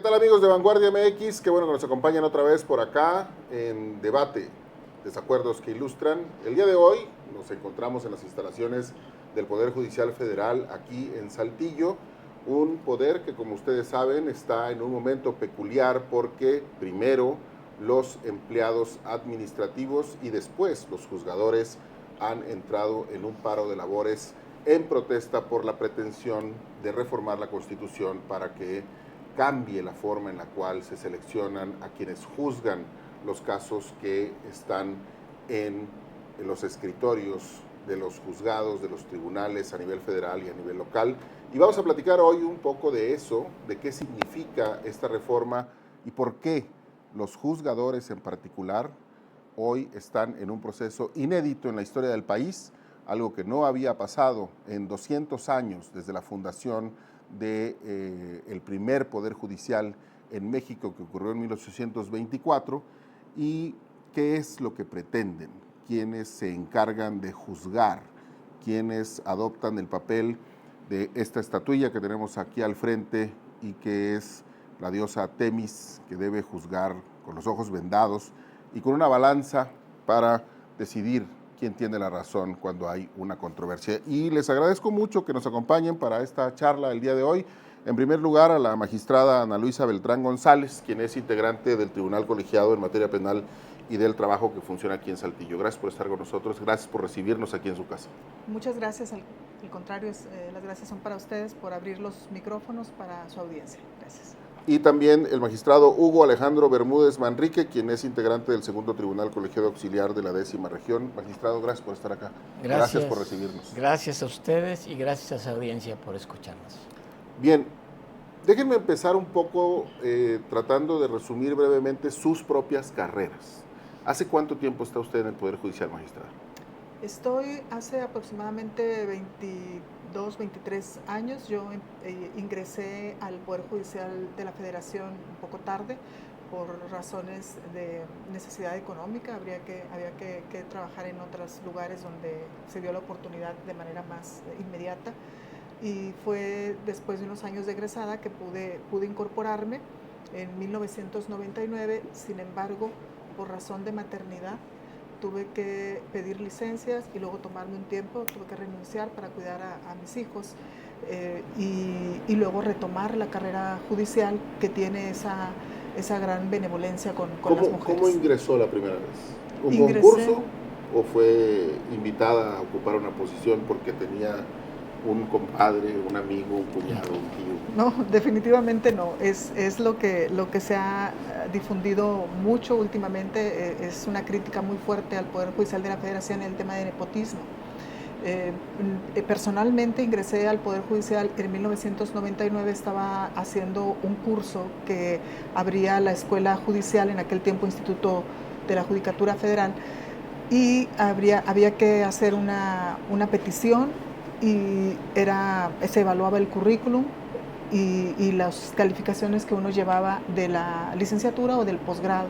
tal amigos de Vanguardia MX? Qué bueno que nos acompañan otra vez por acá en Debate, Desacuerdos que Ilustran. El día de hoy nos encontramos en las instalaciones del Poder Judicial Federal aquí en Saltillo, un poder que, como ustedes saben, está en un momento peculiar porque primero los empleados administrativos y después los juzgadores han entrado en un paro de labores en protesta por la pretensión de reformar la Constitución para que cambie la forma en la cual se seleccionan a quienes juzgan los casos que están en los escritorios de los juzgados, de los tribunales a nivel federal y a nivel local. Y vamos a platicar hoy un poco de eso, de qué significa esta reforma y por qué los juzgadores en particular hoy están en un proceso inédito en la historia del país, algo que no había pasado en 200 años desde la fundación del primer poder judicial en México, que ocurrió en 1824, y qué es lo que pretenden, quienes se encargan de juzgar, quienes adoptan el papel de esta estatuilla que tenemos aquí al frente y que es la diosa Temis, que debe juzgar con los ojos vendados y con una balanza para decidir quién tiene la razón cuando hay una controversia. Y les agradezco mucho que nos acompañen para esta charla el día de hoy. En primer lugar, a la magistrada Ana Luisa Beltrán González, quien es integrante del Tribunal Colegiado en Materia Penal y del Trabajo, que funciona aquí en Saltillo. Gracias por estar con nosotros, gracias por recibirnos aquí en su casa. Muchas gracias, al contrario, las gracias son para ustedes por abrir los micrófonos para su audiencia. Gracias. Y también el magistrado Hugo Alejandro Bermúdez Manrique, quien es integrante del Segundo Tribunal Colegiado Auxiliar de la 10ª Región. Magistrado, gracias por estar acá. Gracias por recibirnos. Gracias a ustedes y gracias a su audiencia por escucharnos. Bien, déjenme empezar un poco tratando de resumir brevemente sus propias carreras. ¿Hace cuánto tiempo está usted en el Poder Judicial, magistrado? Estoy hace aproximadamente 22, 23 años. Yo ingresé al Poder Judicial de la Federación un poco tarde por razones de necesidad económica. Había que trabajar en otros lugares donde se dio la oportunidad de manera más inmediata. Y fue después de unos años de egresada que pude incorporarme en 1999. Sin embargo, por razón de maternidad, tuve que pedir licencias y luego tomarme un tiempo, tuve que renunciar para cuidar a mis hijos y luego retomar la carrera judicial que tiene esa gran benevolencia con las mujeres. ¿Cómo ingresó la primera vez? ¿Un concurso o fue invitada a ocupar una posición porque tenía un compadre, un amigo, un cuñado, un tío? No, definitivamente no. Es lo que se ha difundido mucho últimamente. Es una crítica muy fuerte al Poder Judicial de la Federación en el tema de nepotismo. Personalmente ingresé al Poder Judicial en 1999, estaba haciendo un curso que abría la Escuela Judicial, en aquel tiempo Instituto de la Judicatura Federal, y había que hacer una petición y se evaluaba el currículum y las calificaciones que uno llevaba de la licenciatura o del posgrado.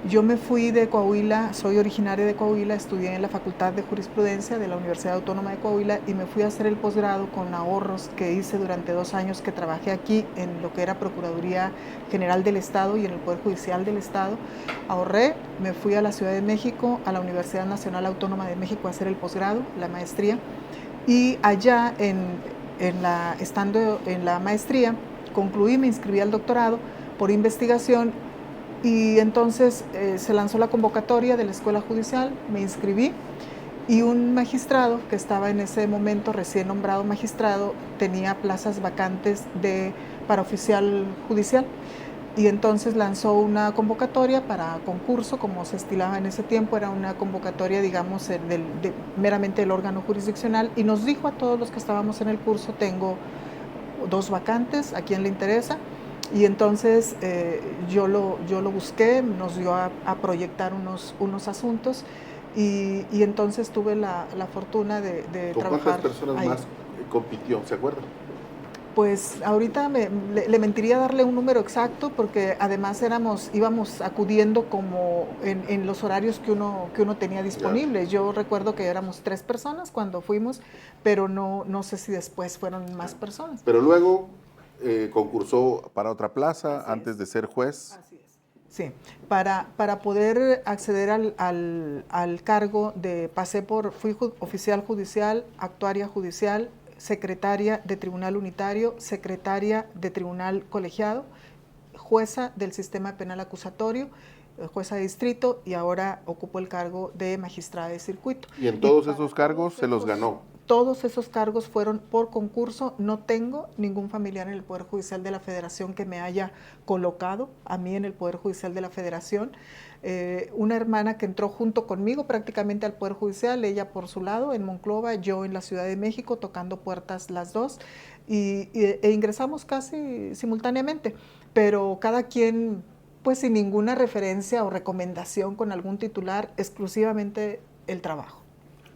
Yo me fui de Coahuila, soy originaria de Coahuila, estudié en la Facultad de Jurisprudencia de la Universidad Autónoma de Coahuila y me fui a hacer el posgrado con ahorros que hice durante 2 años que trabajé aquí en lo que era Procuraduría General del Estado y en el Poder Judicial del Estado. Ahorré, me fui a la Ciudad de México, a la Universidad Nacional Autónoma de México a hacer el posgrado, la maestría, y allá estando en la maestría concluí, me inscribí al doctorado por investigación. Y entonces se lanzó la convocatoria de la Escuela Judicial, me inscribí y un magistrado que estaba en ese momento recién nombrado magistrado tenía plazas vacantes para oficial judicial y entonces lanzó una convocatoria para concurso, como se estilaba en ese tiempo, era una convocatoria, digamos, meramente del órgano jurisdiccional y nos dijo a todos los que estábamos en el curso: tengo 2 vacantes, ¿a quién le interesa? Y entonces yo lo busqué, nos dio a proyectar unos asuntos y entonces tuve la fortuna de trabajar. ¿Con cuántas personas más compitió, se acuerda? Pues ahorita le mentiría darle un número exacto porque además íbamos acudiendo como en los horarios que uno tenía disponibles. Yo recuerdo que éramos 3 personas cuando fuimos, pero no sé si después fueron más personas. Pero luego concursó para otra plaza antes de ser juez. Así es. Sí, para poder acceder al cargo fui oficial judicial, actuaria judicial, secretaria de tribunal unitario, secretaria de tribunal colegiado, jueza del sistema penal acusatorio, jueza de distrito, y ahora ocupo el cargo de magistrada de circuito. Y en todos esos cargos se los ganó. Todos esos cargos fueron por concurso. No tengo ningún familiar en el Poder Judicial de la Federación que me haya colocado a mí en el Poder Judicial de la Federación. Una hermana que entró junto conmigo prácticamente al Poder Judicial, ella por su lado en Monclova, yo en la Ciudad de México, tocando puertas las dos, e ingresamos casi simultáneamente, pero cada quien pues sin ninguna referencia o recomendación con algún titular, exclusivamente el trabajo.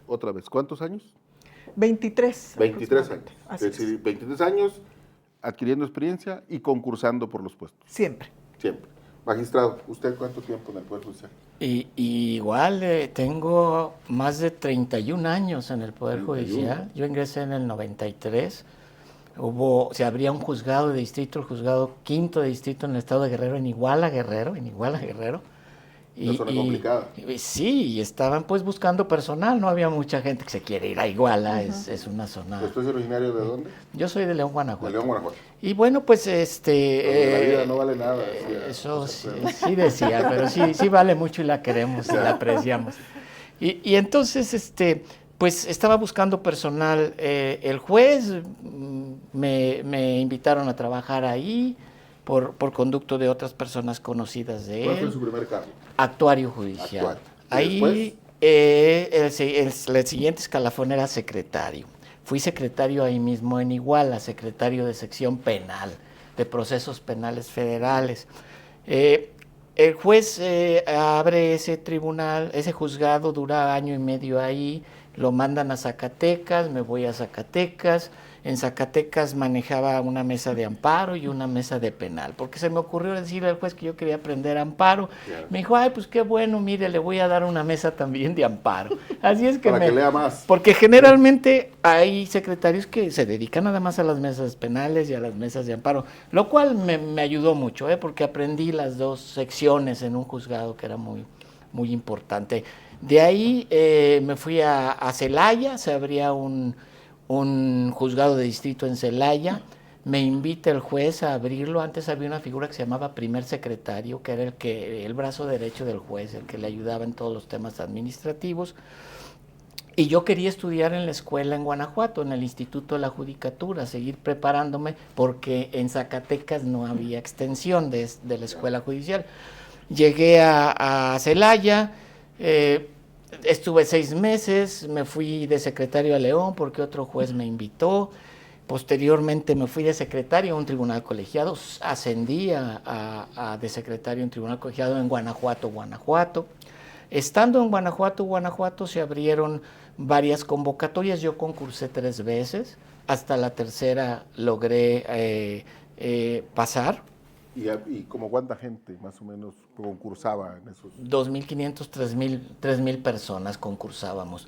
Otra vez, ¿cuántos años? 23. 23 años. Así Es decir, 23 años adquiriendo experiencia y concursando por los puestos. Siempre. Siempre. Magistrado, ¿usted cuánto tiempo en el Poder Judicial? Y igual tengo más de 31 años en el Poder 31. Judicial. Yo ingresé en el 93. Se abría un juzgado de distrito, el juzgado quinto de distrito en el estado de Guerrero, en Iguala, Guerrero. Una zona complicada. Sí, y estaban pues buscando personal, no había mucha gente que se quiere ir a Iguala, es una zona... ¿Usted es originario de dónde? Yo soy de León, Guanajuato. De León, Guanajuato. Y bueno, pues la vida no vale nada. Eso sí decía, pero sí vale mucho y la queremos y la apreciamos. Y entonces, pues estaba buscando personal. El juez me invitaron a trabajar ahí por conducto de otras personas conocidas de él. ¿Cuál fue su primer cargo? Actuario judicial. Actuario. Ahí el siguiente escalafón era secretario. Fui secretario ahí mismo en Iguala, secretario de sección penal, de procesos penales federales. El juez abre ese tribunal, ese juzgado, dura año y medio ahí, lo mandan a Zacatecas, me voy a Zacatecas. En Zacatecas manejaba una mesa de amparo y una mesa de penal, porque se me ocurrió decirle al juez que yo quería aprender amparo. Yeah. Me dijo, ay, pues qué bueno, mire, le voy a dar una mesa también de amparo. Así es que para que lea más. Porque generalmente hay secretarios que se dedican nada más a las mesas penales y a las mesas de amparo, lo cual me ayudó mucho, porque aprendí las dos secciones en un juzgado que era muy, muy importante. De ahí me fui a Celaya, se abría un juzgado de distrito en Celaya, me invita el juez a abrirlo. Antes había una figura que se llamaba primer secretario, que era el brazo derecho del juez, el que le ayudaba en todos los temas administrativos. Y yo quería estudiar en la escuela en Guanajuato, en el Instituto de la Judicatura, seguir preparándome, porque en Zacatecas no había extensión de la escuela judicial. Llegué a Celaya, estuve 6 meses, me fui de secretario a León porque otro juez me invitó. Posteriormente me fui de secretario a un tribunal colegiado, ascendí de secretario a un tribunal colegiado en Guanajuato. Estando en Guanajuato se abrieron varias convocatorias, yo concursé 3 veces, hasta la tercera logré pasar. ¿Y como cuánta gente más o menos concursaba en esos? 2.500, 3.000 personas concursábamos.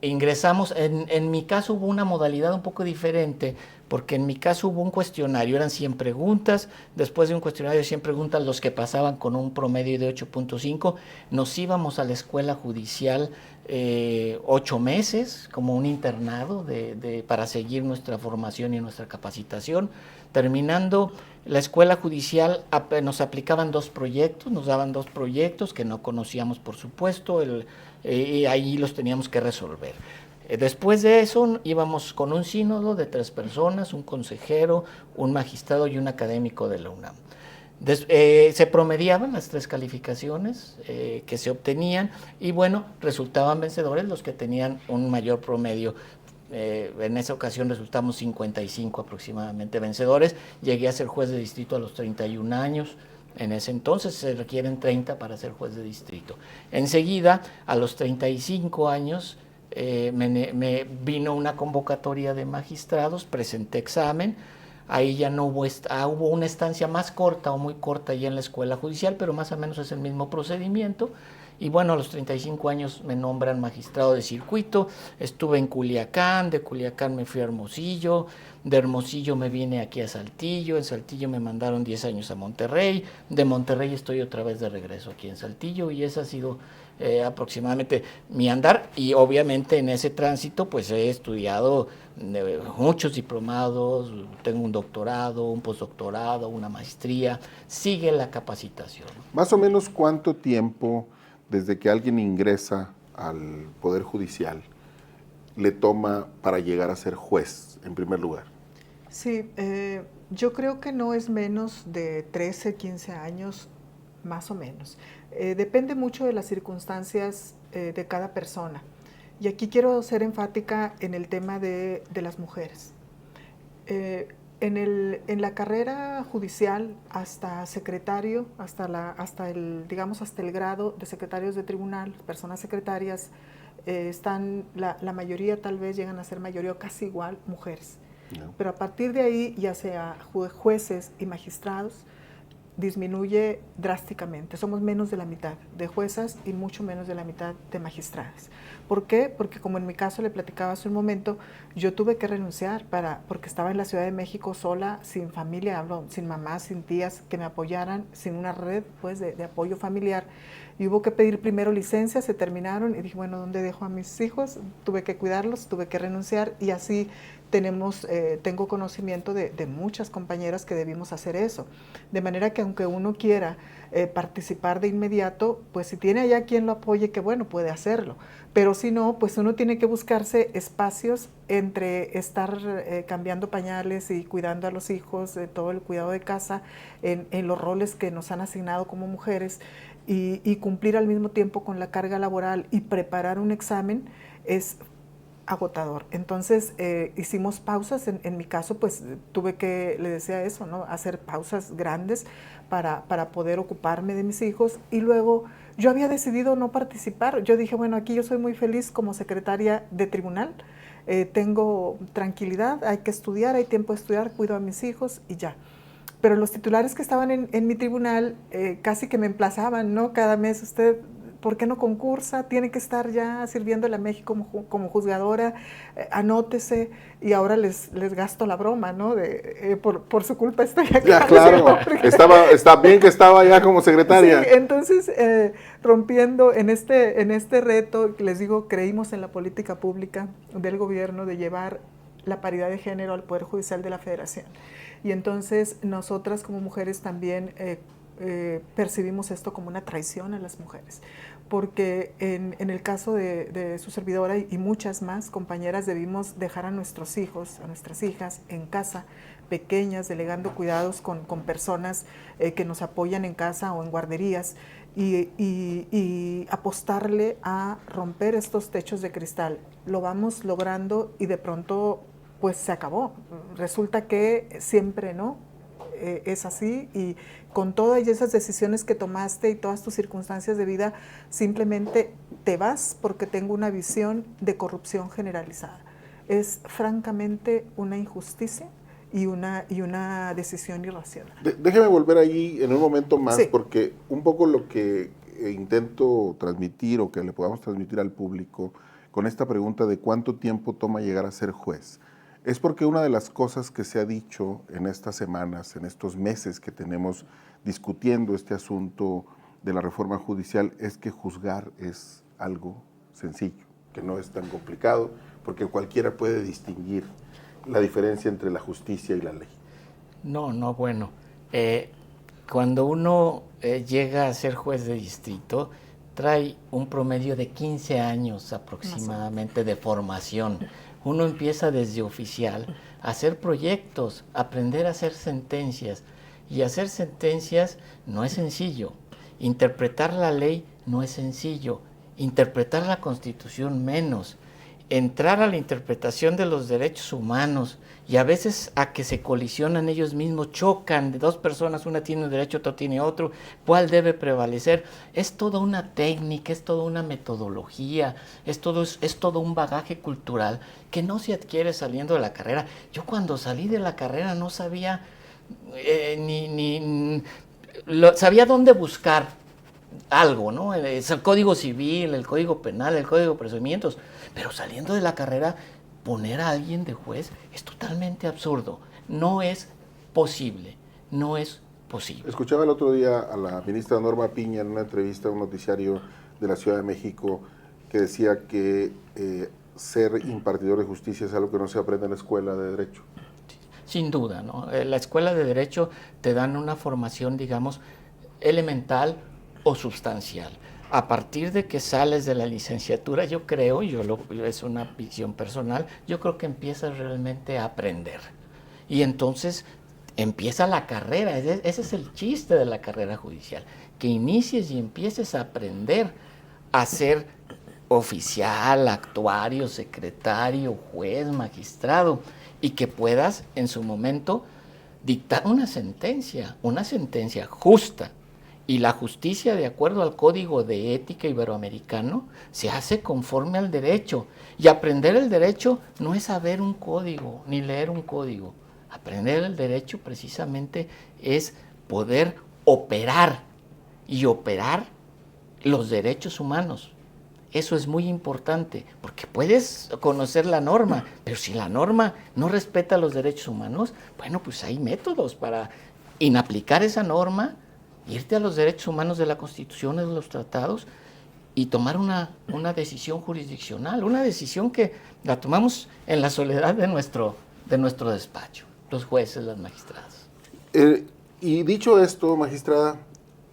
Ingresamos, en mi caso hubo una modalidad un poco diferente, porque en mi caso hubo un cuestionario, eran 100 preguntas, después de un cuestionario de 100 preguntas, los que pasaban con un promedio de 8.5, nos íbamos a la escuela judicial 8 meses, como un internado para seguir nuestra formación y nuestra capacitación. Terminando la escuela judicial nos aplicaban 2 proyectos, nos daban 2 proyectos que no conocíamos, por supuesto, y ahí los teníamos que resolver. Después de eso íbamos con un sínodo de 3 personas, un consejero, un magistrado y un académico de la UNAM. Se promediaban las 3 calificaciones que se obtenían y bueno, resultaban vencedores los que tenían un mayor promedio. En esa ocasión resultamos 55 aproximadamente vencedores. Llegué a ser juez de distrito a los 31 años. En ese entonces se requieren 30 para ser juez de distrito. Enseguida, a los 35 años, me vino una convocatoria de magistrados, presenté examen. Ahí ya no hubo una estancia más corta o muy corta ya en la escuela judicial, pero más o menos es el mismo procedimiento. Y bueno, a los 35 años me nombran magistrado de circuito, estuve en Culiacán, de Culiacán me fui a Hermosillo, de Hermosillo me vine aquí a Saltillo, en Saltillo me mandaron 10 años a Monterrey, de Monterrey estoy otra vez de regreso aquí en Saltillo y ese ha sido aproximadamente mi andar, y obviamente en ese tránsito pues he estudiado muchos diplomados, tengo un doctorado, un postdoctorado, una maestría, sigue la capacitación. Más o menos, ¿cuánto tiempo desde que alguien ingresa al Poder Judicial le toma para llegar a ser juez, en primer lugar? Sí, yo creo que no es menos de 13, 15 años, más o menos. Depende mucho de las circunstancias de cada persona. Y aquí quiero ser enfática en el tema de las mujeres. En la carrera judicial, hasta secretario, hasta el grado de secretarios de tribunal, personas secretarias, están, la mayoría tal vez llegan a ser mayoría o casi igual mujeres. No. Pero a partir de ahí, ya sea jueces y magistrados, disminuye drásticamente. Somos menos de la mitad de juezas y mucho menos de la mitad de magistradas. ¿Por qué? Porque como en mi caso le platicaba hace un momento, yo tuve que renunciar porque estaba en la Ciudad de México sola, sin familia, sin mamás, sin tías que me apoyaran, sin una red pues, de apoyo familiar. Y hubo que pedir primero licencias, se terminaron y dije, bueno, ¿dónde dejo a mis hijos? Tuve que cuidarlos, tuve que renunciar y así tengo conocimiento de muchas compañeras que debimos hacer eso. De manera que aunque uno quiera participar de inmediato, pues si tiene allá quien lo apoye, que bueno, puede hacerlo. Pero si no, pues uno tiene que buscarse espacios entre estar cambiando pañales y cuidando a los hijos, todo el cuidado de casa, en los roles que nos han asignado como mujeres y cumplir al mismo tiempo con la carga laboral y preparar un examen es agotador. Entonces hicimos pausas, en mi caso pues tuve que, le decía eso, ¿no? Hacer pausas grandes para poder ocuparme de mis hijos y luego yo había decidido no participar. Yo dije, bueno, aquí yo soy muy feliz como secretaria de tribunal, tengo tranquilidad, hay que estudiar, hay tiempo de estudiar, cuido a mis hijos y ya. Pero los titulares que estaban en mi tribunal casi que me emplazaban, ¿no? Cada mes usted, ¿por qué no concursa? Tiene que estar ya sirviéndole a México como juzgadora, anótese, y ahora les gasto la broma, ¿no? Por su culpa estoy acá. Ya, claro, está bien que estaba ya como secretaria. Sí, entonces, rompiendo en este reto, les digo, creímos en la política pública del gobierno de llevar la paridad de género al Poder Judicial de la Federación. Y entonces, nosotras como mujeres también percibimos esto como una traición a las mujeres, porque en el caso de su servidora y muchas más compañeras debimos dejar a nuestros hijos, a nuestras hijas en casa, pequeñas, delegando cuidados con personas que nos apoyan en casa o en guarderías y apostarle a romper estos techos de cristal. Lo vamos logrando y de pronto pues se acabó. Resulta que siempre no. Es así y con todas esas decisiones que tomaste y todas tus circunstancias de vida, simplemente te vas porque tengo una visión de corrupción generalizada. Es francamente una injusticia y una decisión irracional. Déjeme volver allí en un momento más, sí, porque un poco lo que intento transmitir o que le podamos transmitir al público con esta pregunta de cuánto tiempo toma llegar a ser juez, es porque una de las cosas que se ha dicho en estas semanas, en estos meses que tenemos discutiendo este asunto de la reforma judicial, es que juzgar es algo sencillo, que no es tan complicado, porque cualquiera puede distinguir la diferencia entre la justicia y la ley. No, bueno, cuando uno llega a ser juez de distrito, trae un promedio de 15 años aproximadamente de formación. Uno empieza desde oficial a hacer proyectos, a aprender a hacer sentencias. Y hacer sentencias no es sencillo. Interpretar la ley no es sencillo. Interpretar la Constitución menos. Entrar a la interpretación de los derechos humanos y a veces a que se colisionan ellos mismos, chocan de dos personas, una tiene un derecho, otra tiene otro, ¿cuál debe prevalecer? Es toda una técnica, es toda una metodología, es todo un bagaje cultural que no se adquiere saliendo de la carrera. Yo cuando salí de la carrera no sabía sabía dónde buscar, algo, ¿no? Es el Código Civil, el Código Penal, el Código de Procedimientos, pero saliendo de la carrera, poner a alguien de juez es totalmente absurdo. No es posible, no es posible. Escuchaba el otro día a la ministra Norma Piña en una entrevista a un noticiario de la Ciudad de México que decía que ser impartidor de justicia es algo que no se aprende en la escuela de Derecho. Sin duda, ¿no? La escuela de Derecho te dan una formación, digamos, elemental o sustancial. A partir de que sales de la licenciatura, yo creo, es una visión personal, yo creo que empiezas realmente a aprender. Y entonces empieza la carrera, ese es el chiste de la carrera judicial, que inicies y empieces a aprender a ser oficial, actuario, secretario, juez, magistrado, y que puedas en su momento dictar una sentencia justa. Y la justicia, de acuerdo al Código de Ética Iberoamericano, se hace conforme al derecho. Y aprender el derecho no es saber un código, ni leer un código. Aprender el derecho precisamente es poder operar y operar los derechos humanos. Eso es muy importante, porque puedes conocer la norma, pero si la norma no respeta los derechos humanos, bueno, pues hay métodos para inaplicar esa norma, irte a los derechos humanos de la Constitución, de los tratados, y tomar una decisión jurisdiccional, una decisión que la tomamos en la soledad de nuestro despacho, los jueces, las magistradas. Y dicho esto, magistrada,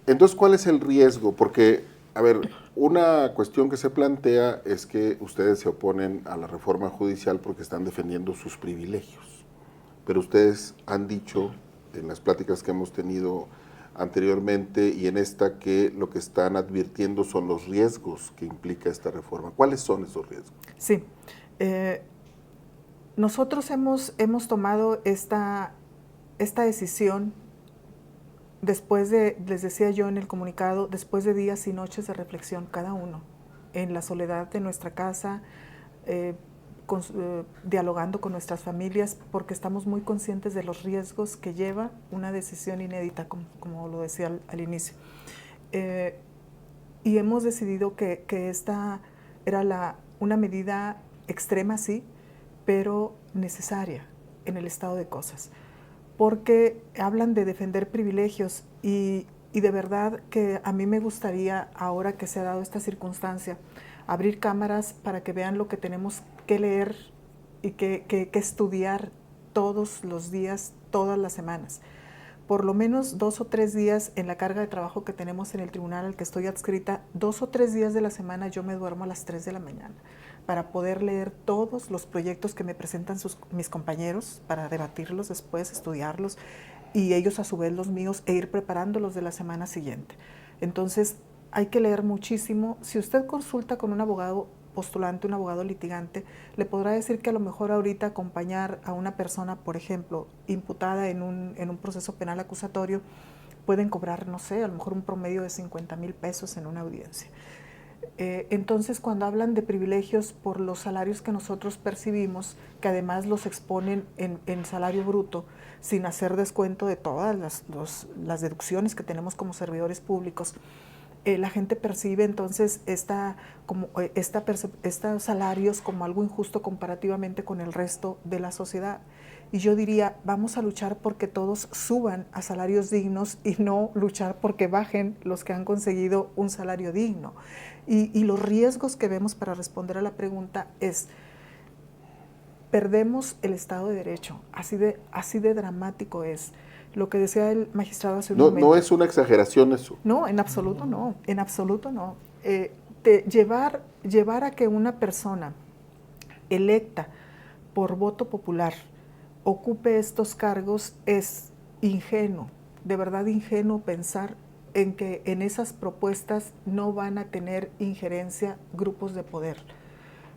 entonces, ¿cuál es el riesgo? Porque, a ver, una cuestión que se plantea es que ustedes se oponen a la reforma judicial porque están defendiendo sus privilegios. Pero ustedes han dicho en las pláticas que hemos tenido anteriormente y en esta que lo que están advirtiendo son los riesgos que implica esta reforma. ¿Cuáles son esos riesgos? Sí. Nosotros hemos tomado esta decisión después de, les decía yo en el comunicado, después de días y noches de reflexión cada uno, en la soledad de nuestra casa, dialogando con nuestras familias, porque estamos muy conscientes de los riesgos que lleva una decisión inédita, como lo decía al inicio. Y hemos decidido que esta era una medida extrema, sí, pero necesaria en el estado de cosas, porque hablan de defender privilegios y de verdad que a mí me gustaría, ahora que se ha dado esta circunstancia, abrir cámaras para que vean lo que tenemos que leer y que estudiar todos los días, todas las semanas. Por lo menos 2 o 3 días en la carga de trabajo que tenemos en el tribunal al que estoy adscrita, 2 o 3 días de la semana yo me duermo a las 3 de la mañana para poder leer todos los proyectos que me presentan mis compañeros, para debatirlos después, estudiarlos, y ellos a su vez los míos, e ir preparándolos de la semana siguiente. Entonces hay que leer muchísimo. Si usted consulta con un abogado postulante, un abogado litigante, le podrá decir que a lo mejor ahorita acompañar a una persona, por ejemplo, imputada en un proceso penal acusatorio, pueden cobrar, no sé, a lo mejor un promedio de 50,000 pesos en una audiencia. Entonces, cuando hablan de privilegios por los salarios que nosotros percibimos, que además los exponen en salario bruto, sin hacer descuento de todas las deducciones que tenemos como servidores públicos, la gente percibe entonces estos salarios como algo injusto comparativamente con el resto de la sociedad. Y yo diría, vamos a luchar porque todos suban a salarios dignos y no luchar porque bajen los que han conseguido un salario digno. Y los riesgos que vemos, para responder a la pregunta, es: perdemos el Estado de Derecho, así de dramático es. Lo que decía el magistrado hace un momento. No es una exageración eso. No, en absoluto no, en absoluto no. Llevar a que una persona electa por voto popular ocupe estos cargos es ingenuo, de verdad ingenuo pensar en que en esas propuestas no van a tener injerencia grupos de poder.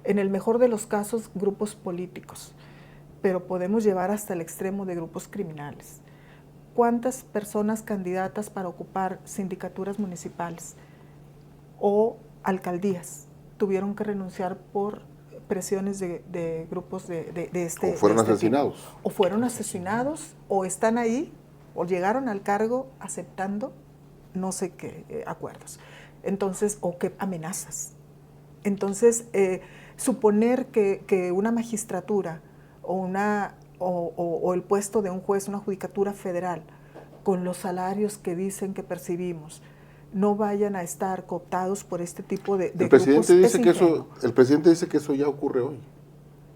En el mejor de los casos, grupos políticos, pero podemos llevar hasta el extremo de grupos criminales. ¿Cuántas personas candidatas para ocupar sindicaturas municipales o alcaldías tuvieron que renunciar por presiones de grupos de este o fueron asesinados? Tipo? O fueron asesinados, o están ahí, o llegaron al cargo aceptando no sé qué acuerdos. Entonces, o qué amenazas. Entonces, suponer que una magistratura o el puesto de un juez, una judicatura federal, con los salarios que dicen que percibimos, no vayan a estar cooptados por este tipo de el presidente grupos, dice que eso, el presidente dice que eso ya ocurre hoy.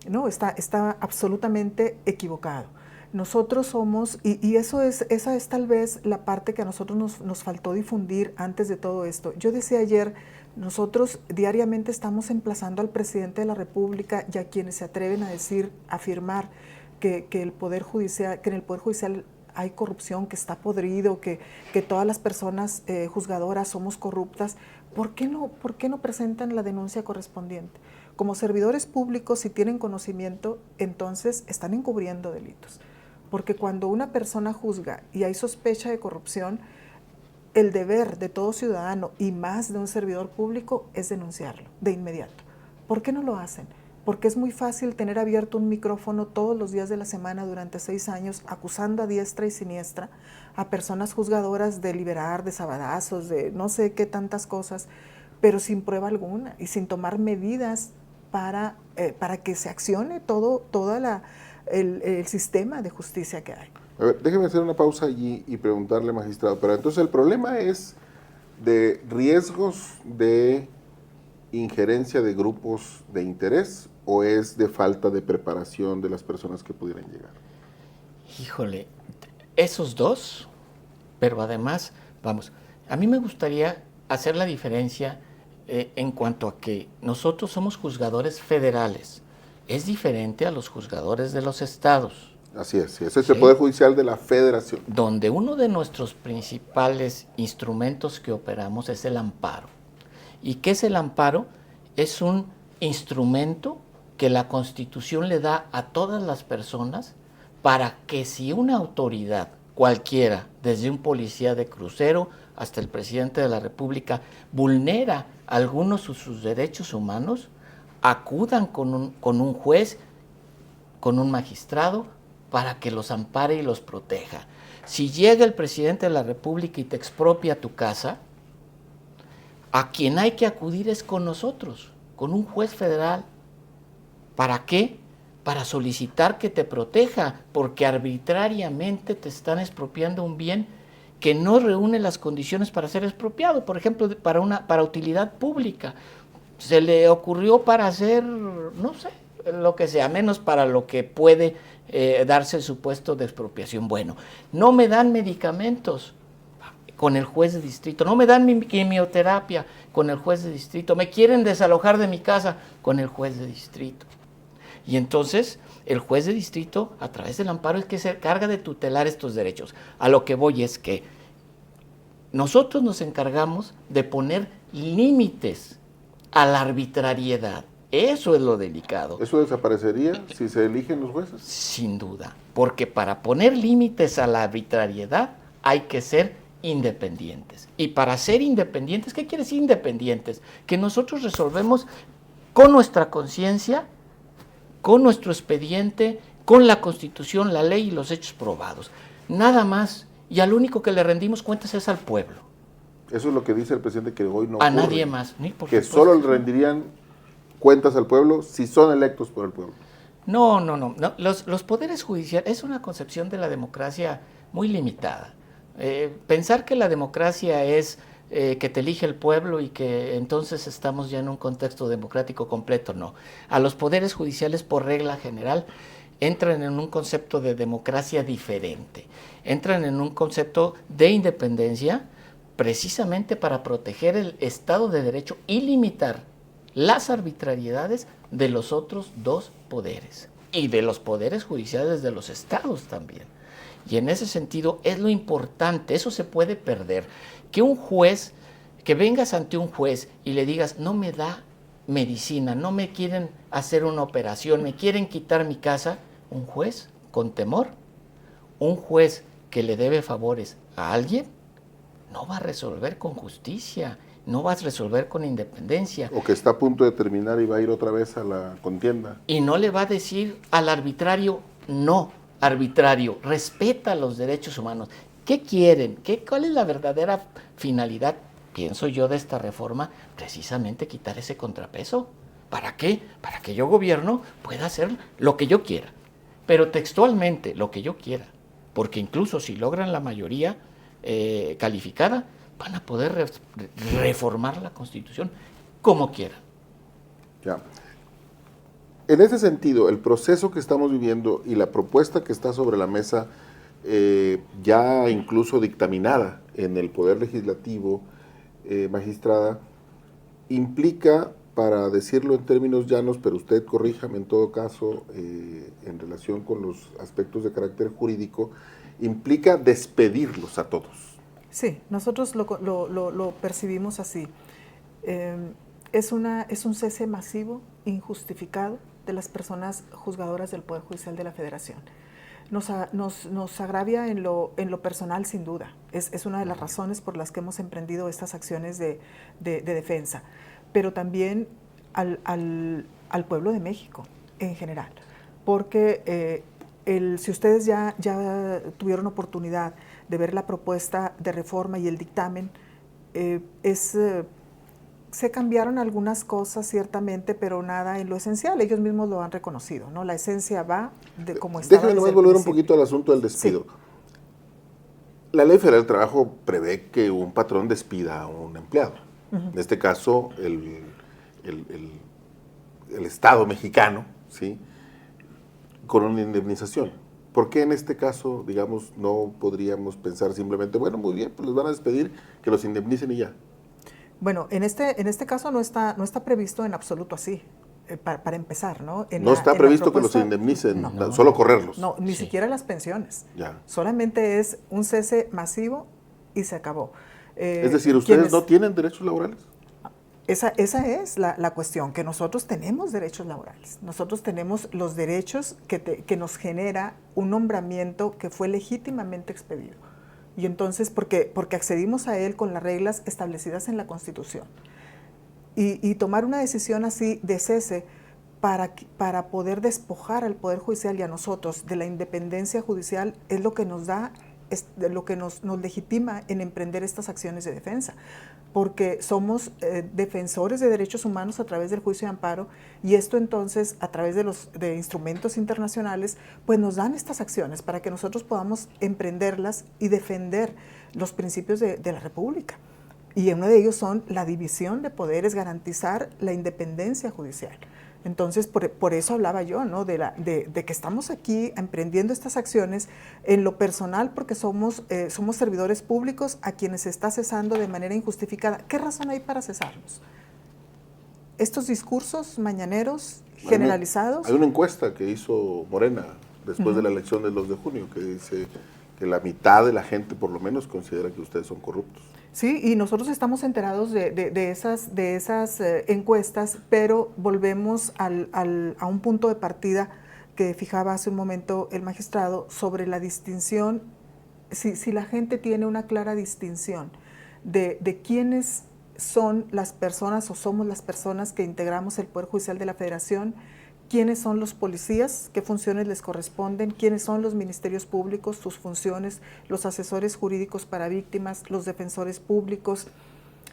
No, está absolutamente equivocado. Nosotros somos, y esa es tal vez la parte que a nosotros nos faltó difundir antes de todo esto. Yo decía ayer, nosotros diariamente estamos emplazando al presidente de la República y a quienes se atreven a afirmar que en el Poder Judicial hay corrupción, que está podrido, que todas las personas juzgadoras somos corruptas. ¿Por qué no presentan la denuncia correspondiente? Como servidores públicos, si tienen conocimiento, entonces están encubriendo delitos. Porque cuando una persona juzga y hay sospecha de corrupción, el deber de todo ciudadano y más de un servidor público es denunciarlo de inmediato. ¿Por qué no lo hacen? Porque es muy fácil tener abierto un micrófono todos los días de la semana durante 6 años, acusando a diestra y siniestra a personas juzgadoras de liberar, de sabadazos, de no sé qué tantas cosas, pero sin prueba alguna y sin tomar medidas para que se accione todo el sistema de justicia que hay. A ver, déjeme hacer una pausa allí y preguntarle, magistrado, pero entonces el problema es de riesgos de injerencia de grupos de interés o es de falta de preparación de las personas que pudieran llegar. Híjole, esos dos, pero además, vamos, a mí me gustaría hacer la diferencia en cuanto a que nosotros somos juzgadores federales. Es diferente a los juzgadores de los estados. Así es, ese es el Poder Judicial de la Federación. Donde uno de nuestros principales instrumentos que operamos es el amparo. ¿Y qué es el amparo? Es un instrumento que la Constitución le da a todas las personas para que si una autoridad cualquiera, desde un policía de crucero hasta el presidente de la República, vulnera algunos de sus derechos humanos, acudan con un juez, con un magistrado, para que los ampare y los proteja. Si llega el presidente de la República y te expropia tu casa, a quien hay que acudir es con nosotros, con un juez federal. ¿Para qué? Para solicitar que te proteja, porque arbitrariamente te están expropiando un bien que no reúne las condiciones para ser expropiado. Por ejemplo, para utilidad pública. Se le ocurrió para hacer, no sé, lo que sea, menos para lo que puede darse el supuesto de expropiación. Bueno, no me dan medicamentos con el juez de distrito, no me dan mi quimioterapia con el juez de distrito, me quieren desalojar de mi casa con el juez de distrito. Y entonces el juez de distrito, a través del amparo, es que se encarga de tutelar estos derechos. A lo que voy es que nosotros nos encargamos de poner límites a la arbitrariedad. Eso es lo delicado. ¿Eso desaparecería si se eligen los jueces? Sin duda, porque para poner límites a la arbitrariedad hay que ser independientes. Y para ser independientes, ¿qué quiere decir independientes? Que nosotros resolvemos con nuestra conciencia, con nuestro expediente, con la Constitución, la ley y los hechos probados. Nada más. Y al único que le rendimos cuentas es al pueblo. Eso es lo que dice el presidente, que hoy no a ocurre. Nadie más. Ni por que supuesto. Solo le rendirían cuentas al pueblo si son electos por el pueblo. No. Los poderes judiciales es una concepción de la democracia muy limitada. Pensar que la democracia es que te elige el pueblo y que entonces estamos ya en un contexto democrático completo, no. A los poderes judiciales, por regla general, entran en un concepto de democracia diferente. Entran en un concepto de independencia precisamente para proteger el Estado de Derecho y limitar las arbitrariedades de los otros dos poderes y de los poderes judiciales de los estados también. Y en ese sentido es lo importante, eso se puede perder, que un juez, que vengas ante un juez y le digas, no me da medicina, no me quieren hacer una operación, me quieren quitar mi casa, un juez con temor, un juez que le debe favores a alguien, no va a resolver con justicia, no vas a resolver con independencia. O que está a punto de terminar y va a ir otra vez a la contienda. Y no le va a decir al arbitrario, no, arbitrario, respeta los derechos humanos. ¿Qué quieren? ¿Cuál es la verdadera finalidad, pienso yo, de esta reforma, precisamente quitar ese contrapeso. ¿Para qué? Para que yo, gobierno, pueda hacer lo que yo quiera, pero textualmente lo que yo quiera, porque incluso si logran la mayoría calificada, van a poder reformar la Constitución como quieran. Ya. En ese sentido, el proceso que estamos viviendo y la propuesta que está sobre la mesa, ya incluso dictaminada en el Poder Legislativo, magistrada, implica, para decirlo en términos llanos, pero usted corríjame en todo caso, en relación con los aspectos de carácter jurídico, implica despedirlos a todos. Sí, nosotros lo percibimos así. Es un cese masivo, injustificado, de las personas juzgadoras del Poder Judicial de la Federación. Nos agravia en lo personal, sin duda. Es una de las razones por las que hemos emprendido estas acciones de defensa, pero también al pueblo de México en general, porque si ustedes ya tuvieron oportunidad de ver la propuesta de reforma y el dictamen, se cambiaron algunas cosas ciertamente, pero nada en lo esencial. Ellos mismos lo han reconocido, ¿no? La esencia va de cómo estaba. Déjeme nomás volver un poquito al asunto del despido. Sí. La Ley Federal del Trabajo prevé que un patrón despida a un empleado. En este caso, el Estado mexicano, ¿sí?, con una indemnización. ¿Por qué en este caso, digamos, no podríamos pensar simplemente, bueno, muy bien, pues los van a despedir, que los indemnicen y ya? Bueno, en este caso no está previsto en absoluto así, para empezar, ¿no? No está previsto que los indemnicen, no, solo correrlos. No, ni siquiera las pensiones. Ya. Solamente es un cese masivo y se acabó. Es decir, ¿ustedes no tienen derechos laborales? Esa es la cuestión, que nosotros tenemos derechos laborales. Nosotros tenemos los derechos que nos genera un nombramiento que fue legítimamente expedido. Y entonces, porque accedimos a él con las reglas establecidas en la Constitución. Y tomar una decisión así de cese para poder despojar al Poder Judicial y a nosotros de la independencia judicial es lo que nos da, lo que nos legitima en emprender estas acciones de defensa, porque somos defensores de derechos humanos a través del juicio de amparo, y esto entonces a través de instrumentos internacionales pues nos dan estas acciones para que nosotros podamos emprenderlas y defender los principios de la República. Y uno de ellos son la división de poderes, garantizar la independencia judicial. Entonces, por eso hablaba yo, ¿no?, de que estamos aquí emprendiendo estas acciones en lo personal, porque somos servidores públicos a quienes se está cesando de manera injustificada. ¿Qué razón hay para cesarnos? Estos discursos mañaneros generalizados. Hay una encuesta que hizo Morena después de la elección del 2 de junio que dice que la mitad de la gente, por lo menos, considera que ustedes son corruptos. Sí, y nosotros estamos enterados de esas encuestas, pero volvemos a un punto de partida que fijaba hace un momento el magistrado sobre la distinción. Si la gente tiene una clara distinción de quiénes son las personas o somos las personas que integramos el Poder Judicial de la Federación, quiénes son los policías, qué funciones les corresponden, quiénes son los ministerios públicos, sus funciones, los asesores jurídicos para víctimas, los defensores públicos,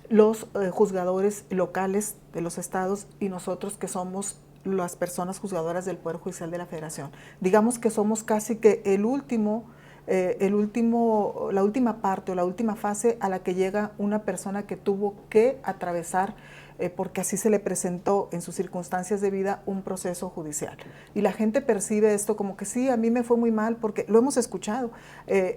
los juzgadores locales de los estados y nosotros que somos las personas juzgadoras del Poder Judicial de la Federación. Digamos que somos casi que la última parte o la última fase a la que llega una persona que tuvo que atravesar, porque así se le presentó en sus circunstancias de vida, un proceso judicial. Y la gente percibe esto como que sí, a mí me fue muy mal, porque lo hemos escuchado,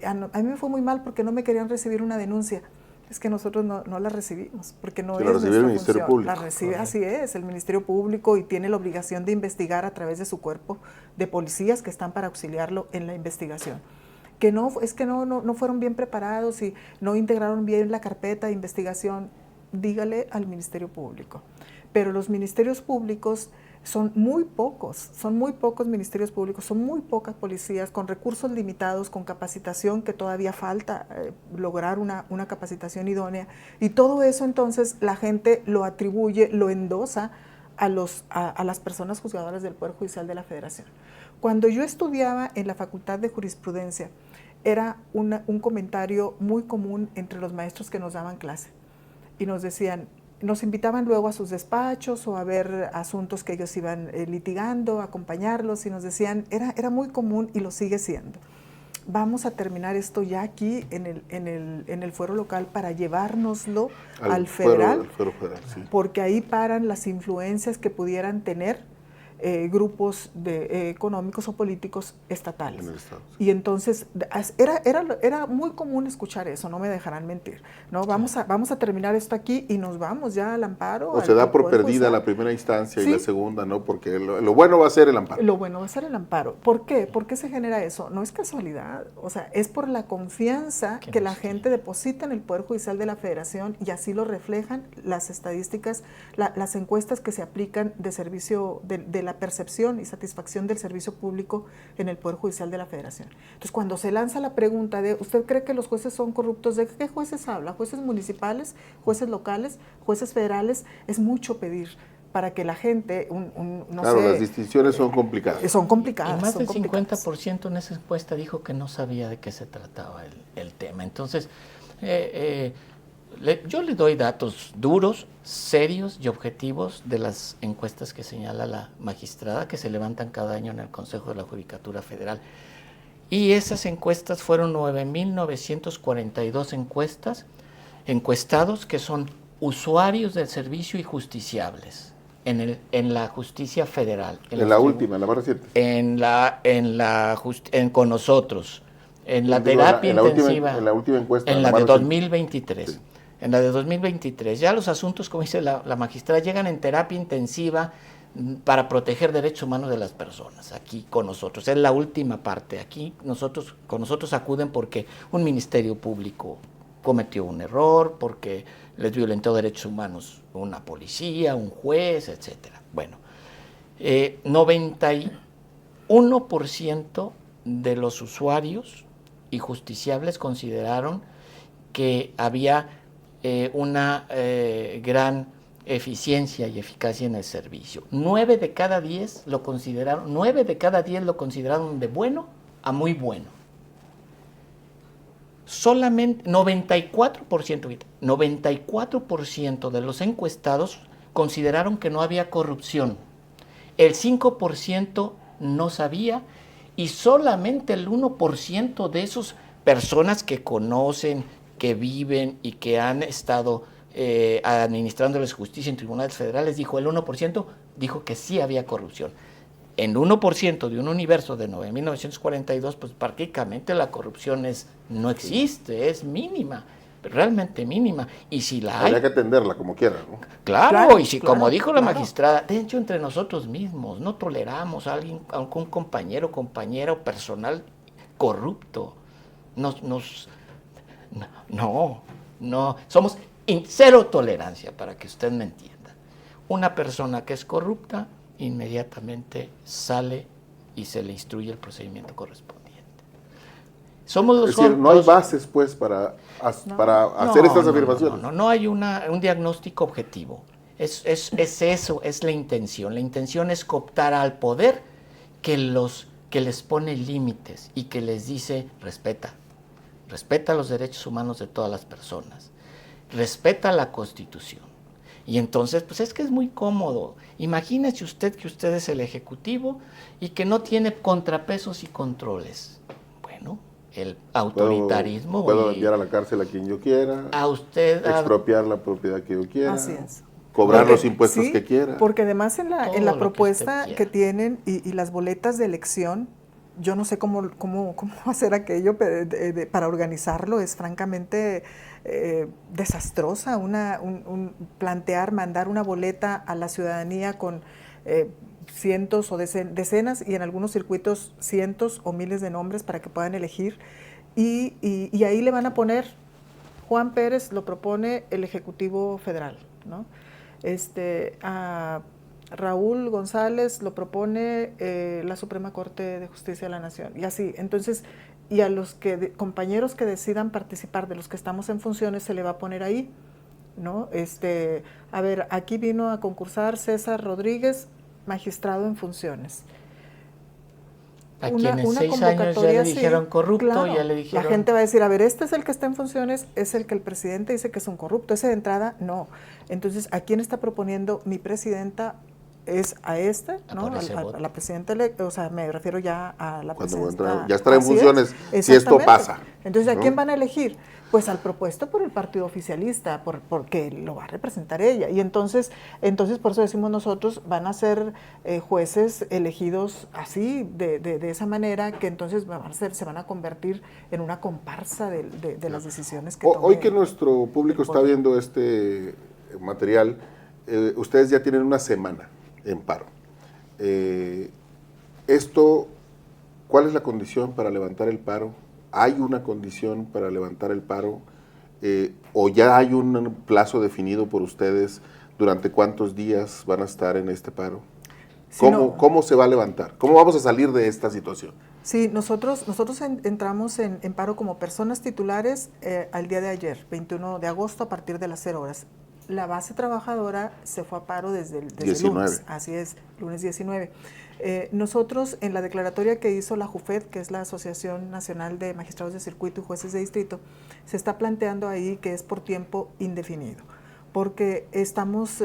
a mí me fue muy mal porque no me querían recibir una denuncia. Es que nosotros no la recibimos, porque no es nuestra función. La recibe el Ministerio Público. La recibe, así es, el Ministerio Público, y tiene la obligación de investigar a través de su cuerpo de policías que están para auxiliarlo en la investigación. Que no fueron bien preparados y no integraron bien la carpeta de investigación, dígale al Ministerio Público. Pero los ministerios públicos son muy pocos ministerios públicos, son muy pocas policías, con recursos limitados, con capacitación que todavía falta lograr una capacitación idónea, y todo eso entonces la gente lo atribuye, lo endosa a las personas juzgadoras del Poder Judicial de la Federación. Cuando yo estudiaba en la Facultad de Jurisprudencia, era un comentario muy común entre los maestros que nos daban clase. Y nos decían, nos invitaban luego a sus despachos o a ver asuntos que ellos iban litigando, a acompañarlos, y nos decían, era muy común y lo sigue siendo. Vamos a terminar esto ya aquí en el fuero local para llevárnoslo al federal, fuero federal, sí. Porque ahí paran las influencias que pudieran tener grupos económicos o políticos estatales. En el estado, sí. Y entonces era muy común escuchar eso, no me dejarán mentir. ¿No? Vamos a terminar esto aquí y nos vamos ya al amparo. O se da por perdida la primera instancia y la segunda, ¿no? Porque lo bueno va a ser el amparo. Lo bueno va a ser el amparo. ¿Por qué? ¿Por qué se genera eso? No es casualidad, o sea, es por la confianza que la gente deposita en el Poder Judicial de la Federación, y así lo reflejan las estadísticas, las encuestas que se aplican de servicio, de la percepción y satisfacción del servicio público en el Poder Judicial de la Federación. Entonces, cuando se lanza la pregunta de, ¿usted cree que los jueces son corruptos? ¿De qué jueces habla? ¿Jueces municipales, jueces locales, jueces federales? Es mucho pedir para que la gente, claro, las distinciones son complicadas. Son complicadas. Y más del 50% en esa encuesta dijo que no sabía de qué se trataba el tema. Entonces, yo le doy datos duros, serios y objetivos de las encuestas que señala la magistrada, que se levantan cada año en el Consejo de la Judicatura Federal. Y esas encuestas fueron 9.942 encuestados que son usuarios del servicio y justiciables en la justicia federal. En la última, en la más reciente. Con nosotros. En la terapia intensiva. En la última encuesta. En la de 2023. Sí. En la de 2023. Ya los asuntos, como dice la magistrada, llegan en terapia intensiva para proteger derechos humanos de las personas, aquí con nosotros. Es la última parte. Aquí con nosotros acuden porque un ministerio público cometió un error, porque les violentó derechos humanos una policía, un juez, etcétera. Bueno, 91% de los usuarios y justiciables consideraron que había una gran eficiencia y eficacia en el servicio. 9 de cada 10 lo consideraron de bueno a muy bueno. Solamente 94% de los encuestados consideraron que no había corrupción. El 5% no sabía, y solamente el 1% de esas personas que conocen, que viven y que han estado administrándoles justicia en tribunales federales, el 1% dijo que sí había corrupción. En 1% de un universo de 9.942, pues prácticamente la corrupción no existe, es mínima, realmente mínima. Y si la hay... Habría que atenderla como quiera, ¿no? Claro, y si como dijo la magistrada, de hecho entre nosotros mismos, no toleramos a algún compañero, compañera o personal corrupto. No, somos cero tolerancia, para que usted me entienda. Una persona que es corrupta inmediatamente sale y se le instruye el procedimiento correspondiente. Somos los, es decir, no hay bases, pues, para hacer estas afirmaciones. No hay un diagnóstico objetivo. Es eso, es la intención. La intención es cooptar al poder que les pone límites y que les dice, respeta los derechos humanos de todas las personas, respeta la Constitución. Y entonces, pues es que es muy cómodo. Imagínese usted que usted es el Ejecutivo y que no tiene contrapesos y controles. Bueno, el autoritarismo... Puedo enviar a la cárcel a quien yo quiera, expropiar la propiedad que yo quiera. Así es. Cobrar los impuestos que quiera. Porque además en la propuesta que tienen y las boletas de elección, yo no sé cómo hacer aquello para organizarlo, es francamente desastrosa, mandar una boleta a la ciudadanía con cientos o decenas, y en algunos circuitos cientos o miles de nombres para que puedan elegir, y ahí le van a poner, Juan Pérez lo propone el Ejecutivo Federal, ¿no? A Raúl González lo propone la Suprema Corte de Justicia de la Nación, y así. Entonces, y a los compañeros que decidan participar, de los que estamos en funciones, se le va a poner ahí, ¿no? A ver, aquí vino a concursar César Rodríguez, magistrado en funciones. A quien en una 6 años ya convocatoria le así, dijeron corrupto, claro, ya le dijeron... la gente va a decir, a ver, este es el que está en funciones, es el que el presidente dice que es un corrupto, ese de entrada, no. Entonces, ¿a quién está proponiendo mi presidenta? Es a ¿no? A la presidenta electa, o sea, me refiero ya a la presidenta. Ya estará en funciones si esto pasa. Entonces, ¿a quién van a elegir? Pues al propuesto por el partido oficialista, porque lo va a representar ella. Y entonces por eso decimos nosotros, van a ser jueces elegidos así, de esa manera, que entonces se van a convertir en una comparsa de las decisiones que Hoy que nuestro público está viendo este material, ustedes ya tienen una semana en paro. ¿Cuál es la condición para levantar el paro? ¿Hay una condición para levantar el paro? ¿O ya hay un plazo definido por ustedes durante cuántos días van a estar en este paro? ¿Cómo se va a levantar? ¿Cómo vamos a salir de esta situación? Sí, nosotros entramos en paro como personas titulares al día de ayer, 21 de agosto, a partir de las 0 horas. La base trabajadora se fue a paro desde el lunes, así es, lunes 19. Nosotros, en la declaratoria que hizo la JUFED, que es la Asociación Nacional de Magistrados de Circuito y Jueces de Distrito, se está planteando ahí que es por tiempo indefinido, porque estamos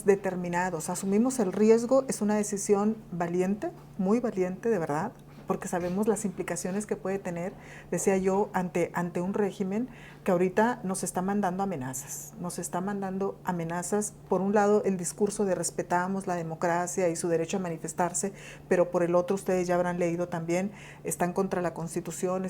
determinados, asumimos el riesgo, es una decisión valiente, muy valiente, de verdad, porque sabemos las implicaciones que puede tener, decía yo, ante un régimen que ahorita nos está mandando amenazas. Por un lado, el discurso de respetamos la democracia y su derecho a manifestarse, pero por el otro, ustedes ya habrán leído también, están contra la Constitución,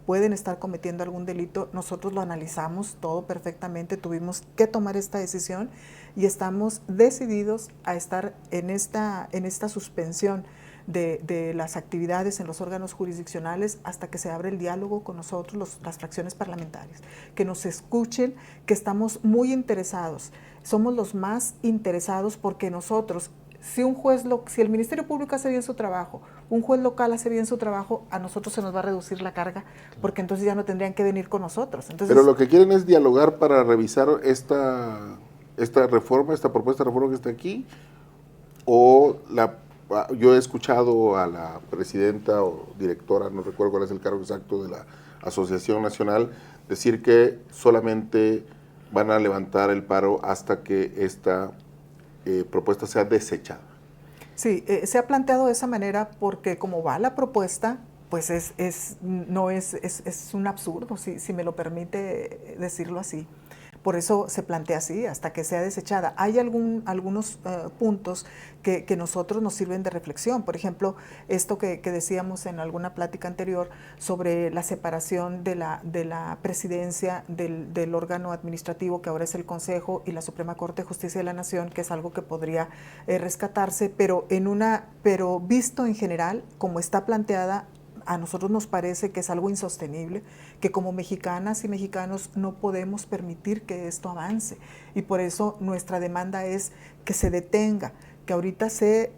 pueden estar cometiendo algún delito. Nosotros lo analizamos todo perfectamente, tuvimos que tomar esta decisión y estamos decididos a estar en esta suspensión de las actividades en los órganos jurisdiccionales hasta que se abre el diálogo con nosotros, las fracciones parlamentarias, que nos escuchen, que estamos muy interesados, somos los más interesados porque nosotros, si el Ministerio Público hace bien su trabajo, un juez local hace bien su trabajo, a nosotros se nos va a reducir la carga, porque entonces ya no tendrían que venir con nosotros. Entonces, pero lo que quieren es dialogar para revisar esta reforma, esta propuesta de reforma que está aquí, yo he escuchado a la presidenta o directora, no recuerdo cuál es el cargo exacto de la Asociación Nacional, decir que solamente van a levantar el paro hasta que esta propuesta sea desechada. Sí, se ha planteado de esa manera porque como va la propuesta, pues es un absurdo, si me lo permite decirlo así. Por eso se plantea así, hasta que sea desechada. Hay algunos puntos que nosotros nos sirven de reflexión. Por ejemplo, esto que decíamos en alguna plática anterior sobre la separación de la presidencia del órgano administrativo, que ahora es el Consejo, y la Suprema Corte de Justicia de la Nación, que es algo que podría rescatarse, pero visto en general, como está planteada, a nosotros nos parece que es algo insostenible, que como mexicanas y mexicanos no podemos permitir que esto avance, y por eso nuestra demanda es que se detenga, que ahorita se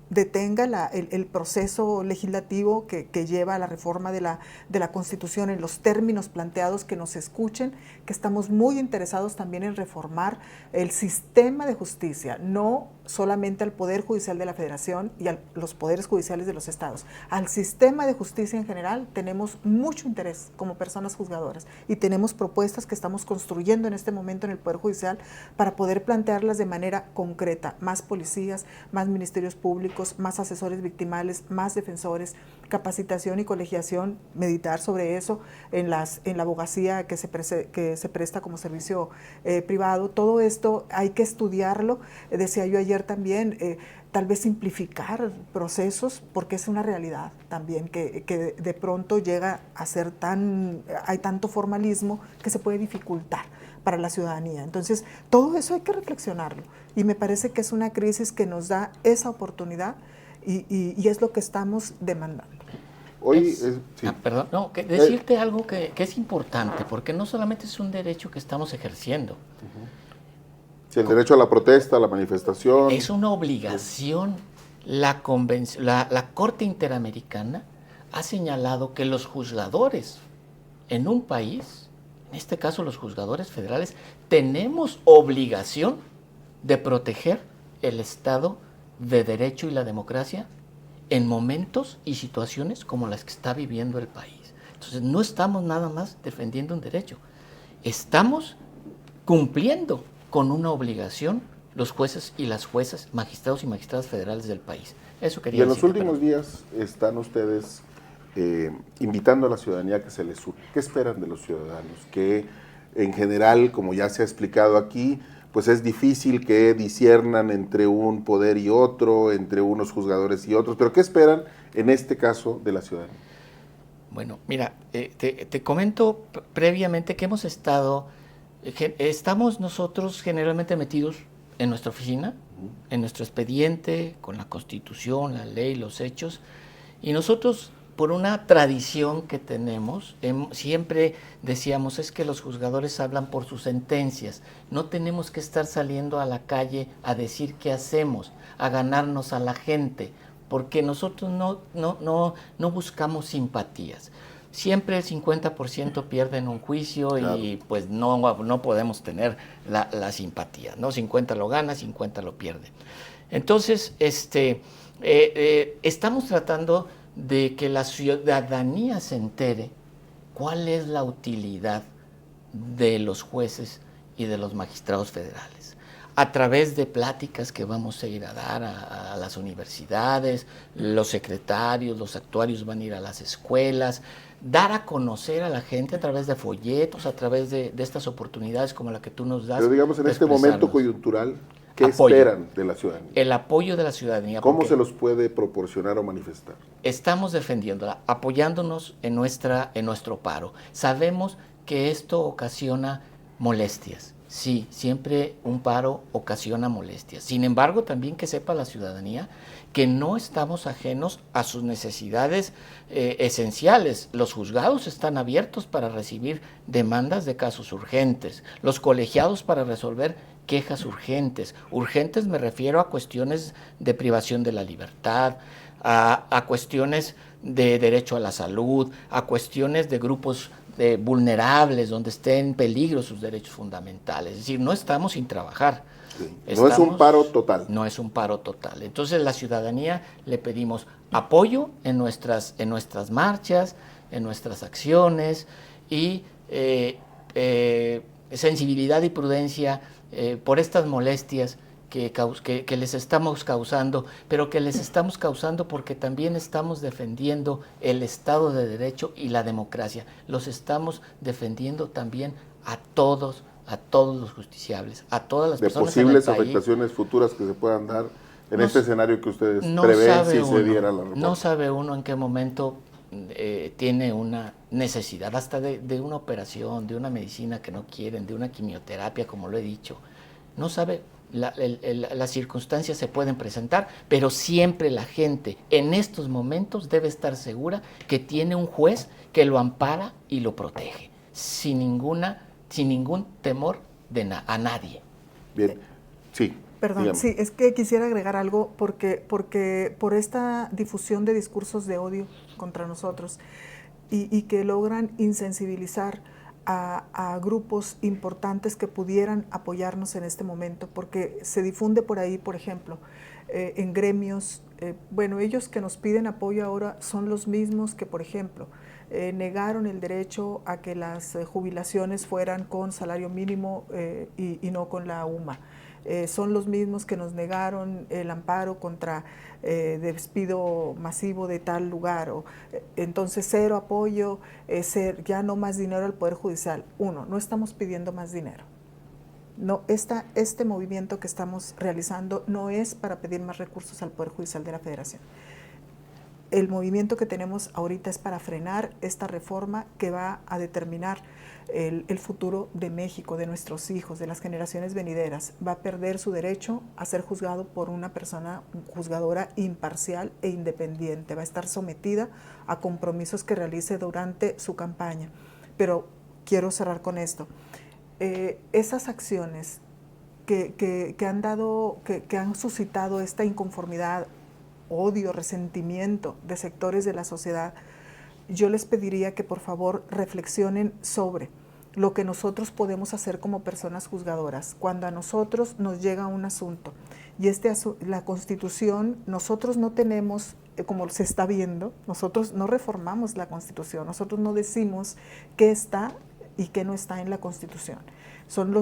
detenga el proceso legislativo que lleva a la reforma de la Constitución en los términos planteados, que nos escuchen, que estamos muy interesados también en reformar el sistema de justicia, no solamente al Poder Judicial de la Federación y a los poderes judiciales de los estados. Al sistema de justicia en general tenemos mucho interés como personas juzgadoras y tenemos propuestas que estamos construyendo en este momento en el Poder Judicial para poder plantearlas de manera concreta. Más policías, más ministerios públicos, más asesores victimales, más defensores, capacitación y colegiación, meditar sobre eso en la abogacía que se presta como servicio privado. Todo esto hay que estudiarlo. Decía yo ayer también, tal vez simplificar procesos, porque es una realidad también que de pronto llega a ser hay tanto formalismo que se puede dificultar para la ciudadanía. Entonces, todo eso hay que reflexionarlo y me parece que es una crisis que nos da esa oportunidad y es lo que estamos demandando. Hoy perdón, no, decirte algo que es importante, porque no solamente es un derecho que estamos ejerciendo. Sí, el derecho a la protesta, a la manifestación. Es una obligación. La Corte Interamericana ha señalado que los juzgadores en un país, en este caso los juzgadores federales, tenemos obligación de proteger el Estado de derecho y la democracia en momentos y situaciones como las que está viviendo el país. Entonces no estamos nada más defendiendo un derecho, estamos cumpliendo con una obligación los jueces y las juezas, magistrados y magistradas federales del país. Eso quería Y en los decirte, últimos días están ustedes invitando a la ciudadanía a que se les une. ¿Qué esperan de los ciudadanos? Que en general, como ya se ha explicado aquí, pues es difícil que disciernan entre un poder y otro, entre unos juzgadores y otros, pero ¿qué esperan en este caso de la ciudadanía? Bueno, mira, te comento previamente que estamos nosotros generalmente metidos en nuestra oficina, en nuestro expediente, con la Constitución, la ley, los hechos, y nosotros, por una tradición que tenemos, siempre decíamos, es que los juzgadores hablan por sus sentencias, no tenemos que estar saliendo a la calle a decir qué hacemos, a ganarnos a la gente, porque nosotros no buscamos simpatías. Siempre el 50% pierde en un juicio, claro, y pues no podemos tener la simpatía, ¿no? 50 lo gana, 50 lo pierde. Entonces, estamos tratando de que la ciudadanía se entere cuál es la utilidad de los jueces y de los magistrados federales, a través de pláticas que vamos a ir a dar a las universidades, los secretarios, los actuarios van a ir a las escuelas, dar a conocer a la gente a través de folletos, a través de estas oportunidades como la que tú nos das. Pero digamos, en este momento coyuntural, ¿qué esperan de la ciudadanía? El apoyo de la ciudadanía. ¿Cómo se los puede proporcionar o manifestar? Estamos defendiéndola, apoyándonos en nuestro paro. Sabemos que esto ocasiona molestias. Sí, siempre un paro ocasiona molestias. Sin embargo, también que sepa la ciudadanía que no estamos ajenos a sus necesidades esenciales. Los juzgados están abiertos para recibir demandas de casos urgentes, los colegiados para resolver quejas urgentes. Urgentes me refiero a cuestiones de privación de la libertad, a cuestiones de derecho a la salud, a cuestiones de grupos vulnerables, donde estén en peligro sus derechos fundamentales. Es decir, no estamos sin trabajar. Sí. No es un paro total. No es un paro total. Entonces, la ciudadanía le pedimos apoyo en nuestras marchas, en nuestras acciones y sensibilidad y prudencia por estas molestias que les estamos causando, pero que les estamos causando porque también estamos defendiendo el Estado de Derecho y la democracia. Los estamos defendiendo también a todos los justiciables, a todas las personas en el país. De posibles afectaciones futuras que se puedan dar en este escenario que ustedes prevén si se diera la reforma. No sabe uno en qué momento tiene una necesidad, hasta de una operación, de una medicina que no quieren, de una quimioterapia, como lo he dicho. No sabe. Las circunstancias se pueden presentar, pero siempre la gente en estos momentos debe estar segura que tiene un juez que lo ampara y lo protege, sin ningún temor a nadie. Bien, sí. Perdón, dígame. Sí, es que quisiera agregar algo porque por esta difusión de discursos de odio contra nosotros y que logran insensibilizar a grupos importantes que pudieran apoyarnos en este momento, porque se difunde por ahí, por ejemplo, en gremios, ellos que nos piden apoyo ahora son los mismos que, por ejemplo, negaron el derecho a que las jubilaciones fueran con salario mínimo y no con la UMA. Son los mismos que nos negaron el amparo contra despido masivo de tal lugar. Entonces, cero apoyo, ya no más dinero al Poder Judicial. No estamos pidiendo más dinero. No, este movimiento que estamos realizando no es para pedir más recursos al Poder Judicial de la Federación. El movimiento que tenemos ahorita es para frenar esta reforma que va a determinar el futuro de México, de nuestros hijos, de las generaciones venideras. Va a perder su derecho a ser juzgado por una persona juzgadora imparcial e independiente. Va a estar sometida a compromisos que realice durante su campaña. Pero quiero cerrar con esto. Esas acciones que han suscitado esta inconformidad, odio, resentimiento de sectores de la sociedad, yo les pediría que por favor reflexionen sobre lo que nosotros podemos hacer como personas juzgadoras. Cuando a nosotros nos llega un asunto y la Constitución, nosotros no tenemos, como se está viendo, nosotros no reformamos la Constitución, nosotros no decimos qué está y qué no está en la Constitución. Son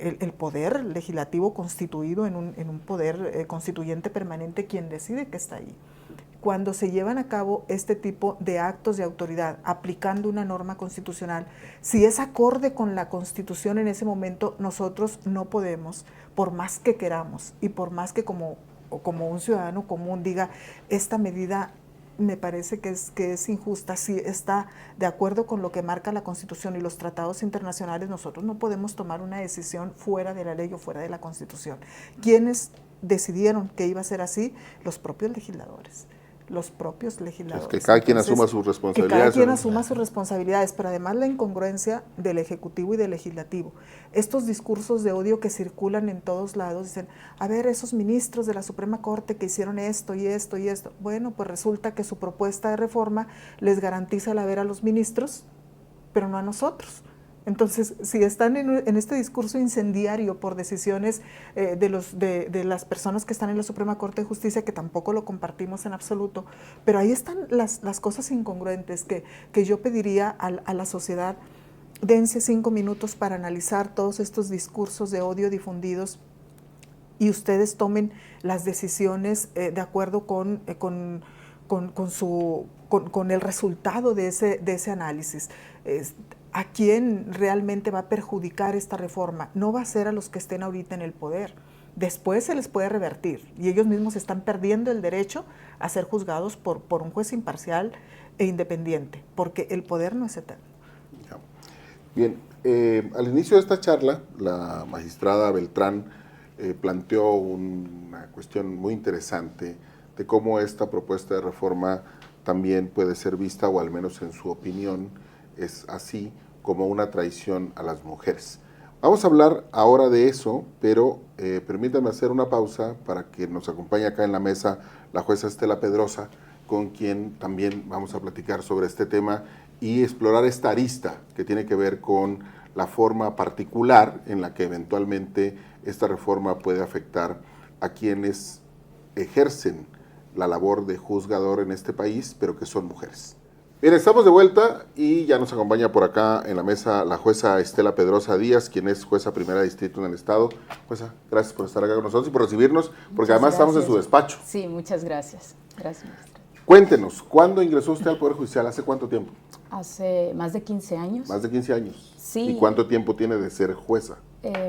el poder legislativo constituido en un poder constituyente permanente quien decide qué está ahí. Cuando se llevan a cabo este tipo de actos de autoridad aplicando una norma constitucional, si es acorde con la Constitución en ese momento, nosotros no podemos, por más que queramos y por más que como un ciudadano común diga, esta medida me parece que es injusta, si está de acuerdo con lo que marca la Constitución y los tratados internacionales, nosotros no podemos tomar una decisión fuera de la ley o fuera de la Constitución. ¿Quiénes decidieron que iba a ser así? Los propios legisladores. Es que cada quien asuma sus responsabilidades. Que cada quien asuma sus responsabilidades, pero además la incongruencia del Ejecutivo y del Legislativo. Estos discursos de odio que circulan en todos lados, dicen, a ver, esos ministros de la Suprema Corte que hicieron esto y esto y esto. Bueno, pues resulta que su propuesta de reforma les garantiza el haber a los ministros, pero no a nosotros. Entonces, si están en este discurso incendiario por decisiones de las personas que están en la Suprema Corte de Justicia, que tampoco lo compartimos en absoluto, pero ahí están las cosas incongruentes que yo pediría a la sociedad, dense 5 minutos para analizar todos estos discursos de odio difundidos y ustedes tomen las decisiones de acuerdo con el resultado de ese análisis. ¿A quién realmente va a perjudicar esta reforma? No va a ser a los que estén ahorita en el poder. Después se les puede revertir y ellos mismos están perdiendo el derecho a ser juzgados por un juez imparcial e independiente, porque el poder no es eterno. Bien, al inicio de esta charla, la magistrada Beltrán planteó una cuestión muy interesante de cómo esta propuesta de reforma también puede ser vista, o al menos en su opinión, es así, como una traición a las mujeres. Vamos a hablar ahora de eso, pero permítanme hacer una pausa para que nos acompañe acá en la mesa la jueza Estela Pedrosa, con quien también vamos a platicar sobre este tema y explorar esta arista que tiene que ver con la forma particular en la que eventualmente esta reforma puede afectar a quienes ejercen la labor de juzgador en este país, pero que son mujeres. Bien, estamos de vuelta y ya nos acompaña por acá en la mesa la jueza Estela Pedrosa Díaz, quien es jueza primera de distrito en el estado. Jueza, gracias por estar acá con nosotros y por recibirnos, porque además estamos en su despacho. Sí, muchas gracias. Gracias, maestra. Cuéntenos, ¿cuándo ingresó usted al Poder Judicial? ¿Hace cuánto tiempo? Hace más de 15 años. Más de 15 años. Sí. ¿Y cuánto tiempo tiene de ser jueza?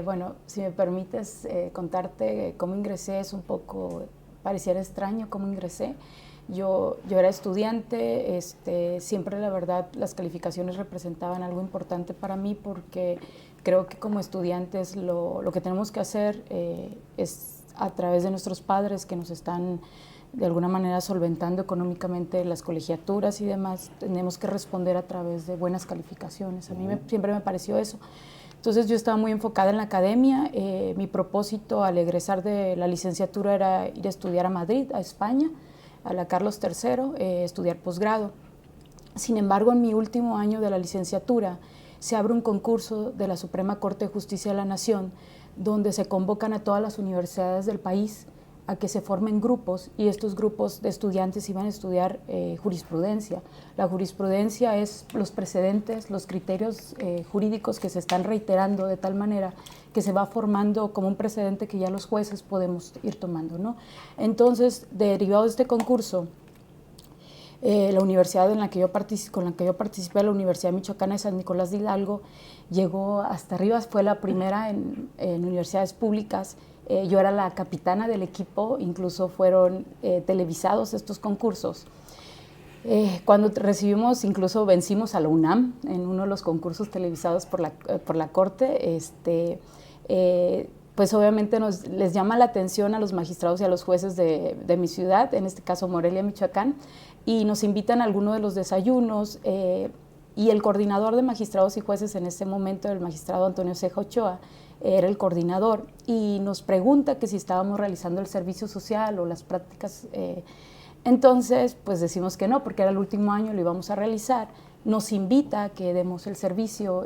Bueno, si me permites contarte cómo ingresé, es un poco, pareciera extraño cómo ingresé. Yo era estudiante, siempre la verdad las calificaciones representaban algo importante para mí porque creo que como estudiantes lo que tenemos que hacer es a través de nuestros padres que nos están de alguna manera solventando económicamente las colegiaturas y demás, tenemos que responder a través de buenas calificaciones. A mí siempre me pareció eso. Entonces yo estaba muy enfocada en la academia, mi propósito al egresar de la licenciatura era ir a estudiar a Madrid, a España, a la Carlos III, estudiar posgrado. Sin embargo, en mi último año de la licenciatura se abre un concurso de la Suprema Corte de Justicia de la Nación donde se convocan a todas las universidades del país a que se formen grupos y estos grupos de estudiantes iban a estudiar jurisprudencia. La jurisprudencia es los precedentes, los criterios jurídicos que se están reiterando de tal manera que se va formando como un precedente que ya los jueces podemos ir tomando, ¿no? Entonces, derivado de este concurso, la universidad con la que yo participé, la Universidad Michoacana de San Nicolás de Hidalgo, llegó hasta arriba, fue la primera en universidades públicas. Yo era la capitana del equipo, incluso fueron televisados estos concursos. Cuando recibimos, incluso vencimos a la UNAM en uno de los concursos televisados por la Corte, pues obviamente les llama la atención a los magistrados y a los jueces de mi ciudad, en este caso Morelia, Michoacán, y nos invitan a alguno de los desayunos, y el coordinador de magistrados y jueces en ese momento, el magistrado Antonio Ceja Ochoa, era el coordinador, y nos pregunta que si estábamos realizando el servicio social o las prácticas. Entonces, pues decimos que no, porque era el último año, lo íbamos a realizar, nos invita a que demos el servicio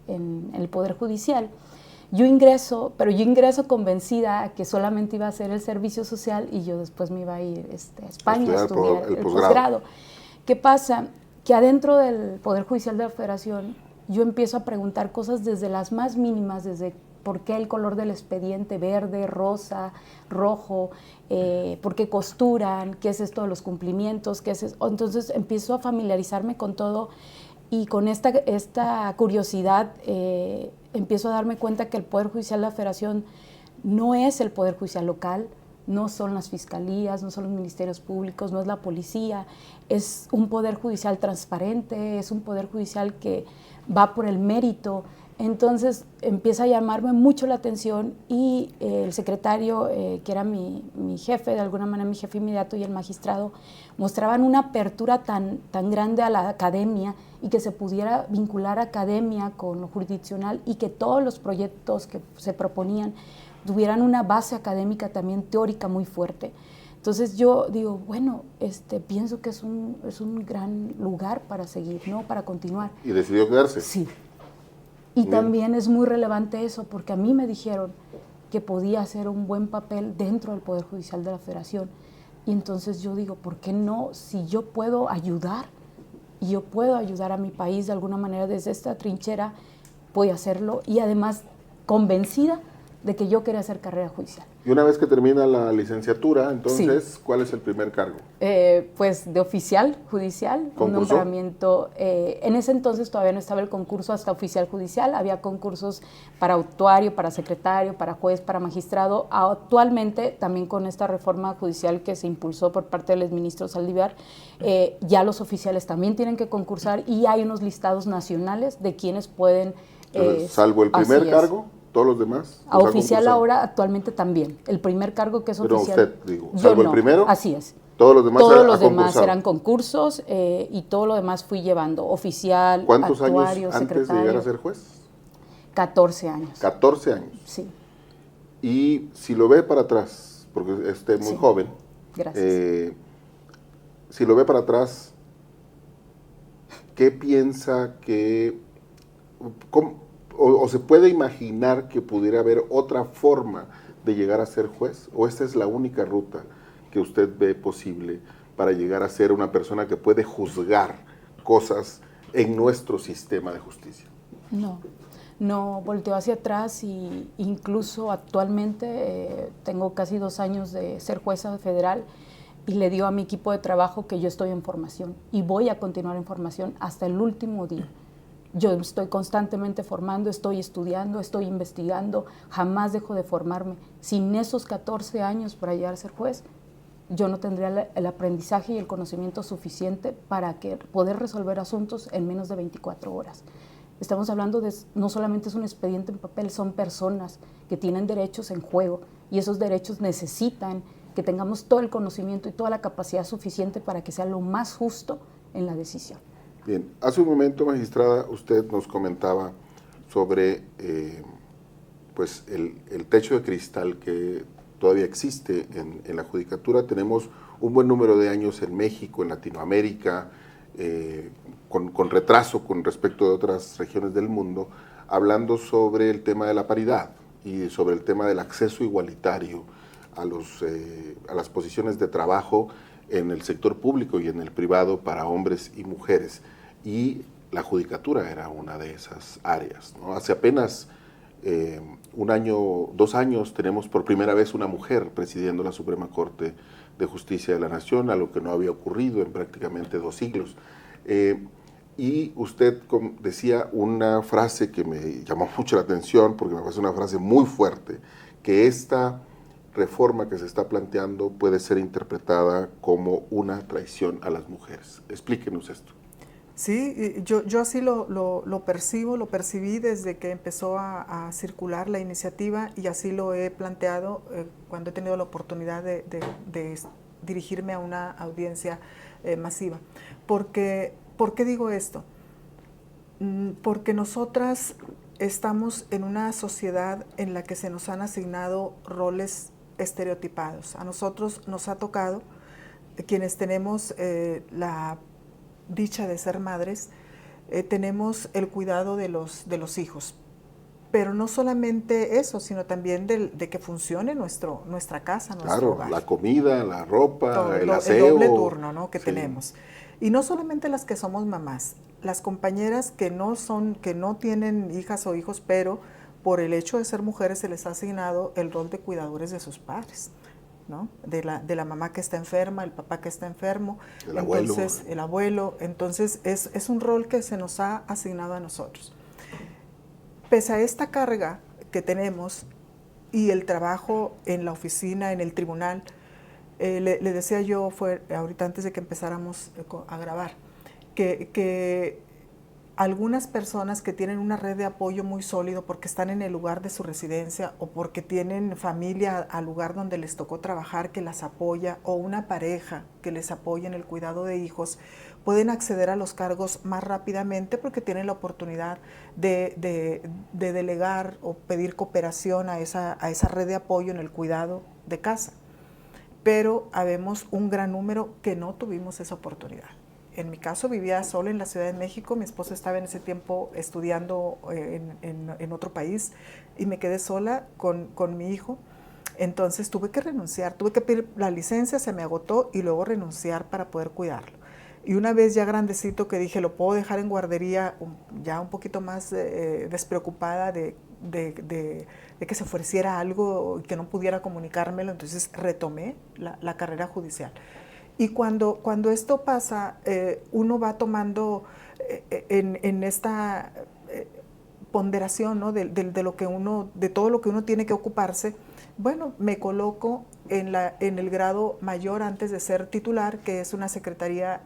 en el Poder Judicial. Yo ingreso, pero yo ingreso convencida a que solamente iba a hacer el servicio social y yo después me iba a ir a España a estudiar el posgrado. ¿Qué pasa? Que adentro del Poder Judicial de la Federación yo empiezo a preguntar cosas desde las más mínimas, desde por qué el color del expediente, verde, rosa, rojo, por qué costuran, qué es esto de los cumplimientos, qué es eso. Entonces empiezo a familiarizarme con todo y con esta curiosidad empiezo a darme cuenta que el Poder Judicial de la Federación no es el Poder Judicial local, no son las fiscalías, no son los ministerios públicos, no es la policía, es un Poder Judicial transparente, es un Poder Judicial que va por el mérito. Entonces empieza a llamarme mucho la atención y el secretario, que era mi jefe, de alguna manera mi jefe inmediato, y el magistrado, mostraban una apertura tan grande a la academia y que se pudiera vincular academia con lo jurisdiccional y que todos los proyectos que se proponían tuvieran una base académica también teórica muy fuerte. Entonces yo digo, bueno, pienso que es un gran lugar para seguir, ¿no? Para continuar. ¿Y decidió quedarse? Sí. Y también es muy relevante eso, porque a mí me dijeron que podía hacer un buen papel dentro del Poder Judicial de la Federación. Y entonces yo digo, ¿por qué no? Si yo puedo ayudar, y yo puedo ayudar a mi país de alguna manera desde esta trinchera, voy a hacerlo. Y además convencida de que yo quería hacer carrera judicial. Y una vez que termina la licenciatura, entonces, sí. ¿Cuál es el primer cargo? Pues de oficial judicial, un nombramiento. En ese entonces todavía no estaba el concurso hasta oficial judicial, había concursos para actuario, para secretario, para juez, para magistrado. Actualmente, también con esta reforma judicial que se impulsó por parte del exministro Saldívar, ya los oficiales también tienen que concursar y hay unos listados nacionales de quienes pueden... Entonces, salvo el primer cargo, todos los demás. A oficial ahora, actualmente también. El primer cargo que es oficial. Pero usted, digo, salvo el primero. Así es. Todos los demás eran concursos y todo lo demás fui llevando. Oficial, ¿cuántos actuario, años antes secretario, de llegar a ser juez? 14 años. 14 años. Sí. Y si lo ve para atrás, porque es muy joven. Gracias. Si lo ve para atrás, ¿qué piensa que... O se puede imaginar que pudiera haber otra forma de llegar a ser juez? ¿O esta es la única ruta que usted ve posible para llegar a ser una persona que puede juzgar cosas en nuestro sistema de justicia? No, volteo hacia atrás y incluso actualmente tengo casi 2 años de ser jueza federal y le digo a mi equipo de trabajo que yo estoy en formación y voy a continuar en formación hasta el último día. Yo estoy constantemente formando, estoy estudiando, estoy investigando, jamás dejo de formarme. Sin esos 14 años para llegar a ser juez, yo no tendría el aprendizaje y el conocimiento suficiente para poder resolver asuntos en menos de 24 horas. Estamos hablando de, no solamente es un expediente en papel, son personas que tienen derechos en juego y esos derechos necesitan que tengamos todo el conocimiento y toda la capacidad suficiente para que sea lo más justo en la decisión. Bien, hace un momento, magistrada, usted nos comentaba sobre pues el techo de cristal que todavía existe en la judicatura. Tenemos un buen número de años en México, en Latinoamérica, con retraso con respecto de otras regiones del mundo, hablando sobre el tema de la paridad y sobre el tema del acceso igualitario a las posiciones de trabajo en el sector público y en el privado para hombres y mujeres. Y la judicatura era una de esas áreas, ¿no? Hace apenas 1 año, 2 años, tenemos por primera vez una mujer presidiendo la Suprema Corte de Justicia de la Nación, algo que no había ocurrido en prácticamente 2 siglos. Y usted decía una frase que me llamó mucho la atención, porque me parece una frase muy fuerte, que esta reforma que se está planteando puede ser interpretada como una traición a las mujeres. Explíquenos esto. Sí, yo así lo percibo, lo percibí desde que empezó a circular la iniciativa y así lo he planteado cuando he tenido la oportunidad de dirigirme a una audiencia masiva. ¿Por qué digo esto? Porque nosotras estamos en una sociedad en la que se nos han asignado roles estereotipados. A nosotros nos ha tocado, quienes tenemos la dicha de ser madres, tenemos el cuidado de los hijos. Pero no solamente eso, sino también de que funcione nuestra casa, nuestro hogar. La comida, la ropa, todo, el aseo. El doble turno, ¿no?, que tenemos. Y no solamente las que somos mamás, las compañeras que no tienen hijas o hijos, pero por el hecho de ser mujeres se les ha asignado el rol de cuidadores de sus padres, ¿no? De la mamá que está enferma, el papá que está enfermo, el abuelo. Entonces es un rol que se nos ha asignado a nosotros. Pese a esta carga que tenemos y el trabajo en la oficina, en el tribunal, le decía yo ahorita antes de que empezáramos a grabar, que algunas personas que tienen una red de apoyo muy sólido porque están en el lugar de su residencia o porque tienen familia al lugar donde les tocó trabajar que las apoya, o una pareja que les apoya en el cuidado de hijos, pueden acceder a los cargos más rápidamente porque tienen la oportunidad de delegar o pedir cooperación a esa red de apoyo en el cuidado de casa. Pero habemos un gran número que no tuvimos esa oportunidad. En mi caso vivía sola en la Ciudad de México, mi esposo estaba en ese tiempo estudiando en otro país y me quedé sola con mi hijo. Entonces tuve que renunciar, tuve que pedir la licencia, se me agotó y luego renunciar para poder cuidarlo. Y una vez ya grandecito que dije, lo puedo dejar en guardería, ya un poquito más despreocupada de que se ofreciera algo y que no pudiera comunicármelo, entonces retomé la carrera judicial. Y cuando esto pasa, uno va tomando en esta ponderación, ¿no?, de todo lo que uno tiene que ocuparse. Bueno, me coloco en el grado mayor antes de ser titular, que es una secretaría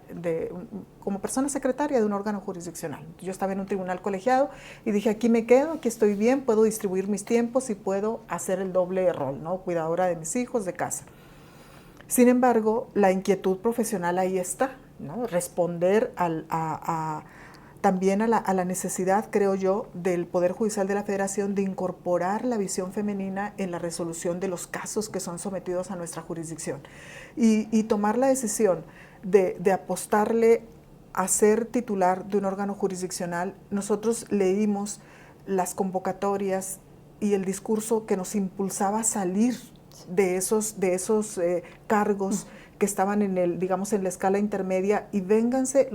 como persona secretaria de un órgano jurisdiccional. Yo estaba en un tribunal colegiado y dije, aquí me quedo, aquí estoy bien, puedo distribuir mis tiempos y puedo hacer el doble rol, ¿no?, cuidadora de mis hijos, de casa. Sin embargo, la inquietud profesional ahí está, ¿no? Responder también a la necesidad, creo yo, del Poder Judicial de la Federación de incorporar la visión femenina en la resolución de los casos que son sometidos a nuestra jurisdicción. Y tomar la decisión de apostarle a ser titular de un órgano jurisdiccional. Nosotros leímos las convocatorias y el discurso que nos impulsaba a salir de esos cargos que estaban en la escala intermedia, y vénganse,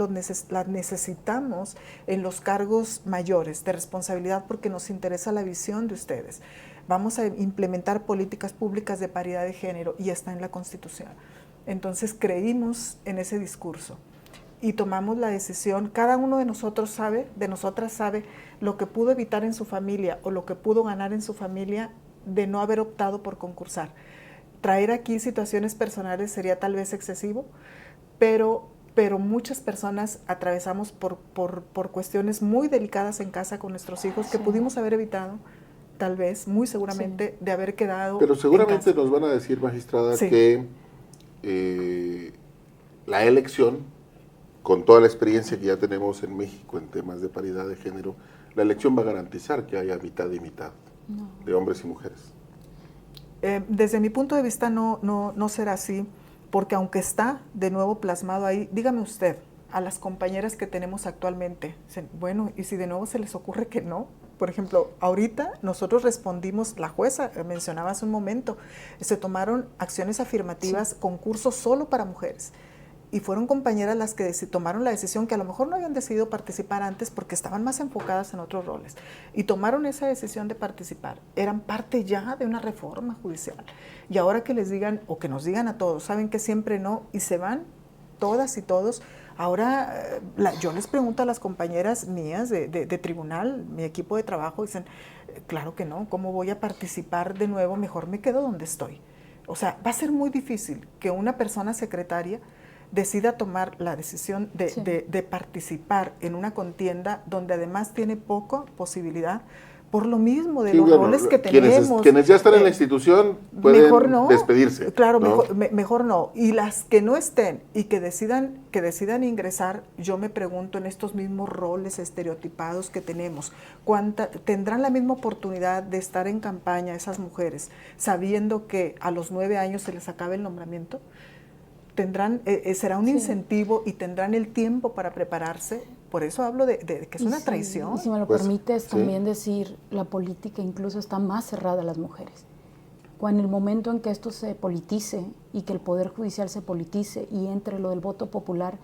las necesitamos en los cargos mayores de responsabilidad porque nos interesa la visión de ustedes. Vamos a implementar políticas públicas de paridad de género y está en la Constitución. Entonces creímos en ese discurso y tomamos la decisión. Cada uno de nosotras sabe lo que pudo evitar en su familia o lo que pudo ganar en su familia de no haber optado por concursar. Traer aquí situaciones personales sería tal vez excesivo, pero muchas personas atravesamos por cuestiones muy delicadas en casa con nuestros hijos que pudimos haber evitado, tal vez, muy seguramente, de haber quedado. Pero seguramente nos van a decir, magistrada, que la elección, con toda la experiencia que ya tenemos en México en temas de paridad de género, la elección va a garantizar que haya mitad y mitad de hombres y mujeres. Desde mi punto de vista no será así, porque aunque está de nuevo plasmado ahí, dígame usted, a las compañeras que tenemos actualmente, bueno, y si de nuevo se les ocurre que no. Por ejemplo, ahorita nosotros respondimos, la jueza mencionaba hace un momento, se tomaron acciones afirmativas, concursos solo para mujeres. Y fueron compañeras las que tomaron la decisión, que a lo mejor no habían decidido participar antes porque estaban más enfocadas en otros roles. Y tomaron esa decisión de participar. Eran parte ya de una reforma judicial. Y ahora que les digan, o que nos digan a todos, saben que siempre no, y se van todas y todos. Ahora yo les pregunto a las compañeras mías de tribunal, mi equipo de trabajo, dicen, claro que no, ¿cómo voy a participar de nuevo? Mejor me quedo donde estoy. O sea, va a ser muy difícil que una persona secretaria decida tomar la decisión de participar en una contienda donde además tiene poca posibilidad, por lo mismo de los roles que tenemos. Quienes ya están en la institución pueden despedirse. Claro, ¿no? Mejor no. Y las que no estén y que decidan ingresar, yo me pregunto, en estos mismos roles estereotipados que tenemos, ¿tendrán la misma oportunidad de estar en campaña esas mujeres, sabiendo que a los 9 años se les acabe el nombramiento? ¿Será un incentivo y tendrán el tiempo para prepararse? Por eso hablo de que es una traición. Y si me lo Pues, permites, sí. también decir, la política incluso está más cerrada a las mujeres. Cuando el momento en que esto se politice y que el Poder Judicial se politice y entre lo del voto popular,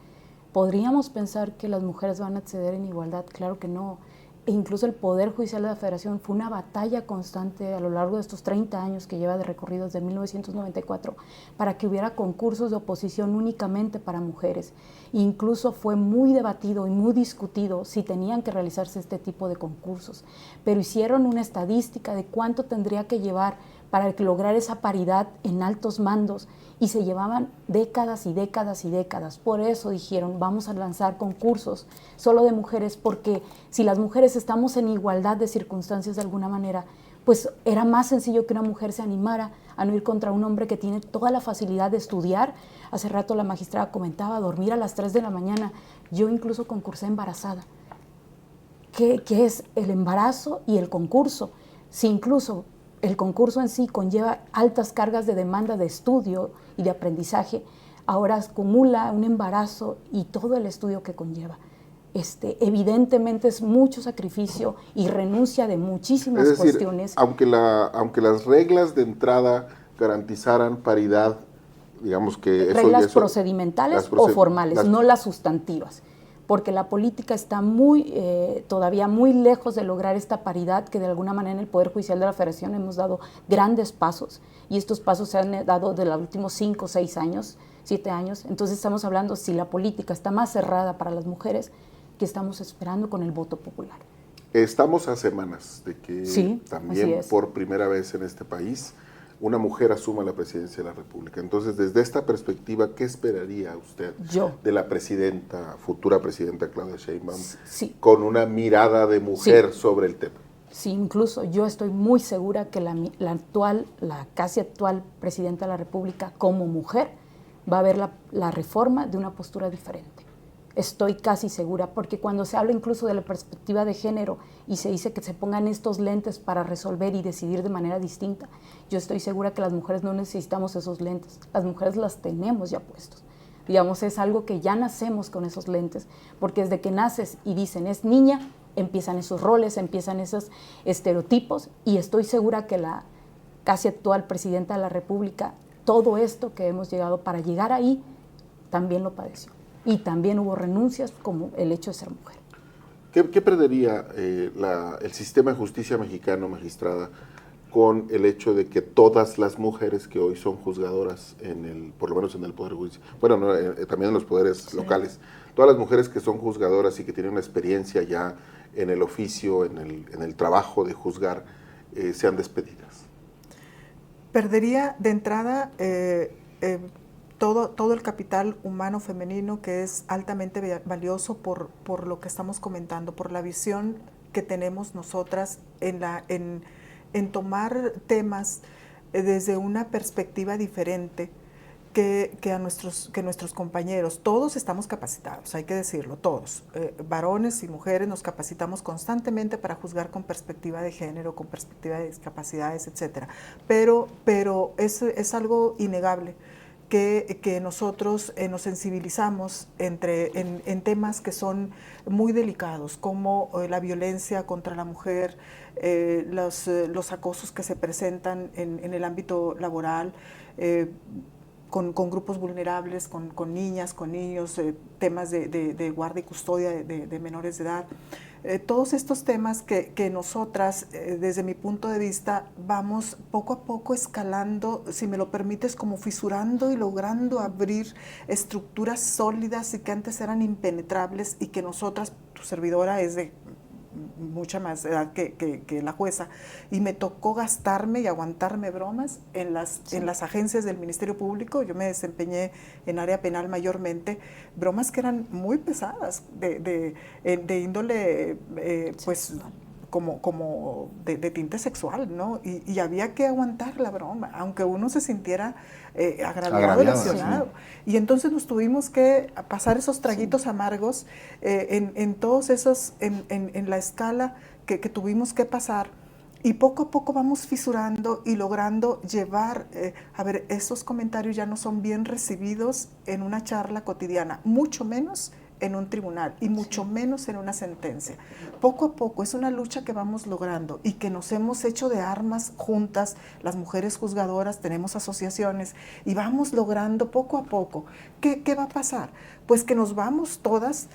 ¿podríamos pensar que las mujeres van a acceder en igualdad? Claro que no. E incluso el Poder Judicial de la Federación fue una batalla constante a lo largo de estos 30 años que lleva de recorrido desde 1994 para que hubiera concursos de oposición únicamente para mujeres. Incluso fue muy debatido y muy discutido si tenían que realizarse este tipo de concursos, pero hicieron una estadística de cuánto tendría que llevar para lograr esa paridad en altos mandos y se llevaban décadas y décadas y décadas. Por eso dijeron, vamos a lanzar concursos solo de mujeres, porque si las mujeres estamos en igualdad de circunstancias de alguna manera, pues era más sencillo que una mujer se animara a no ir contra un hombre que tiene toda la facilidad de estudiar. Hace rato la magistrada comentaba, dormir a las 3 de la mañana. Yo incluso concursé embarazada. ¿Qué es el embarazo y el concurso? Si incluso el concurso en sí conlleva altas cargas de demanda de estudio y de aprendizaje, ahora acumula un embarazo y todo el estudio que conlleva. Evidentemente es mucho sacrificio y renuncia de muchísimas cuestiones. Aunque las reglas de entrada garantizaran paridad, digamos que eso reglas procedimentales o formales, no las sustantivas, porque la política está todavía muy lejos de lograr esta paridad que de alguna manera en el Poder Judicial de la Federación hemos dado grandes pasos, y estos pasos se han dado de los últimos 5, 6 años, 7 años. Entonces estamos hablando, si la política está más cerrada para las mujeres, que estamos esperando con el voto popular. Estamos a semanas de que sí, también por primera vez en este país una mujer asuma la presidencia de la República. Entonces, desde esta perspectiva, ¿qué esperaría usted de la futura presidenta Claudia Sheinbaum, con una mirada de mujer sobre el tema? Sí, incluso yo estoy muy segura que la casi actual presidenta de la República, como mujer, va a ver la reforma de una postura diferente. Estoy casi segura, porque cuando se habla incluso de la perspectiva de género y se dice que se pongan estos lentes para resolver y decidir de manera distinta, yo estoy segura que las mujeres no necesitamos esos lentes, las mujeres las tenemos ya puestos. Digamos, es algo que ya nacemos con esos lentes, porque desde que naces y dicen es niña, empiezan esos roles, empiezan esos estereotipos, y estoy segura que la casi actual presidenta de la República, todo esto que hemos llegado para llegar ahí, también lo padeció. Y también hubo renuncias como el hecho de ser mujer. ¿Qué perdería el sistema de justicia mexicano, magistrada, con el hecho de que todas las mujeres que hoy son juzgadoras, por lo menos en el Poder Judicial, bueno, también en los poderes locales, todas las mujeres que son juzgadoras y que tienen una experiencia ya en el oficio, en el trabajo de juzgar, sean despedidas? Perdería de entrada todo el capital humano femenino, que es altamente valioso por lo que estamos comentando, por la visión que tenemos nosotras en tomar temas desde una perspectiva diferente que nuestros compañeros. Todos estamos capacitados, hay que decirlo, todos, varones y mujeres nos capacitamos constantemente para juzgar con perspectiva de género, con perspectiva de discapacidades, etcétera. Pero es algo innegable que nosotros nos sensibilizamos en temas que son muy delicados, como la violencia contra la mujer, los acosos que se presentan en el ámbito laboral, con grupos vulnerables, con niñas, con niños, temas de guardia y custodia de menores de edad. Todos estos temas que nosotras, desde mi punto de vista, vamos poco a poco escalando, si me lo permites, como fisurando y logrando abrir estructuras sólidas y que antes eran impenetrables, y que nosotras, tu servidora es de mucha más edad que la jueza, y me tocó gastarme y aguantarme bromas en las agencias del Ministerio Público. Yo me desempeñé en área penal mayormente, bromas que eran muy pesadas, de índole, pues, como de tinte sexual, ¿no? Y había que aguantar la broma, aunque uno se sintiera agraviado, lesionado. Sí. Y entonces nos tuvimos que pasar esos traguitos amargos en todos esos, en la escala que tuvimos que pasar, y poco a poco vamos fisurando y logrando llevar, a ver, esos comentarios ya no son bien recibidos en una charla cotidiana, mucho menos en un tribunal y mucho menos en una sentencia. Poco a poco es una lucha que vamos logrando y que nos hemos hecho de armas juntas, las mujeres juzgadoras, tenemos asociaciones y vamos logrando poco a poco. ¿Qué va a pasar? Pues que nos vamos todas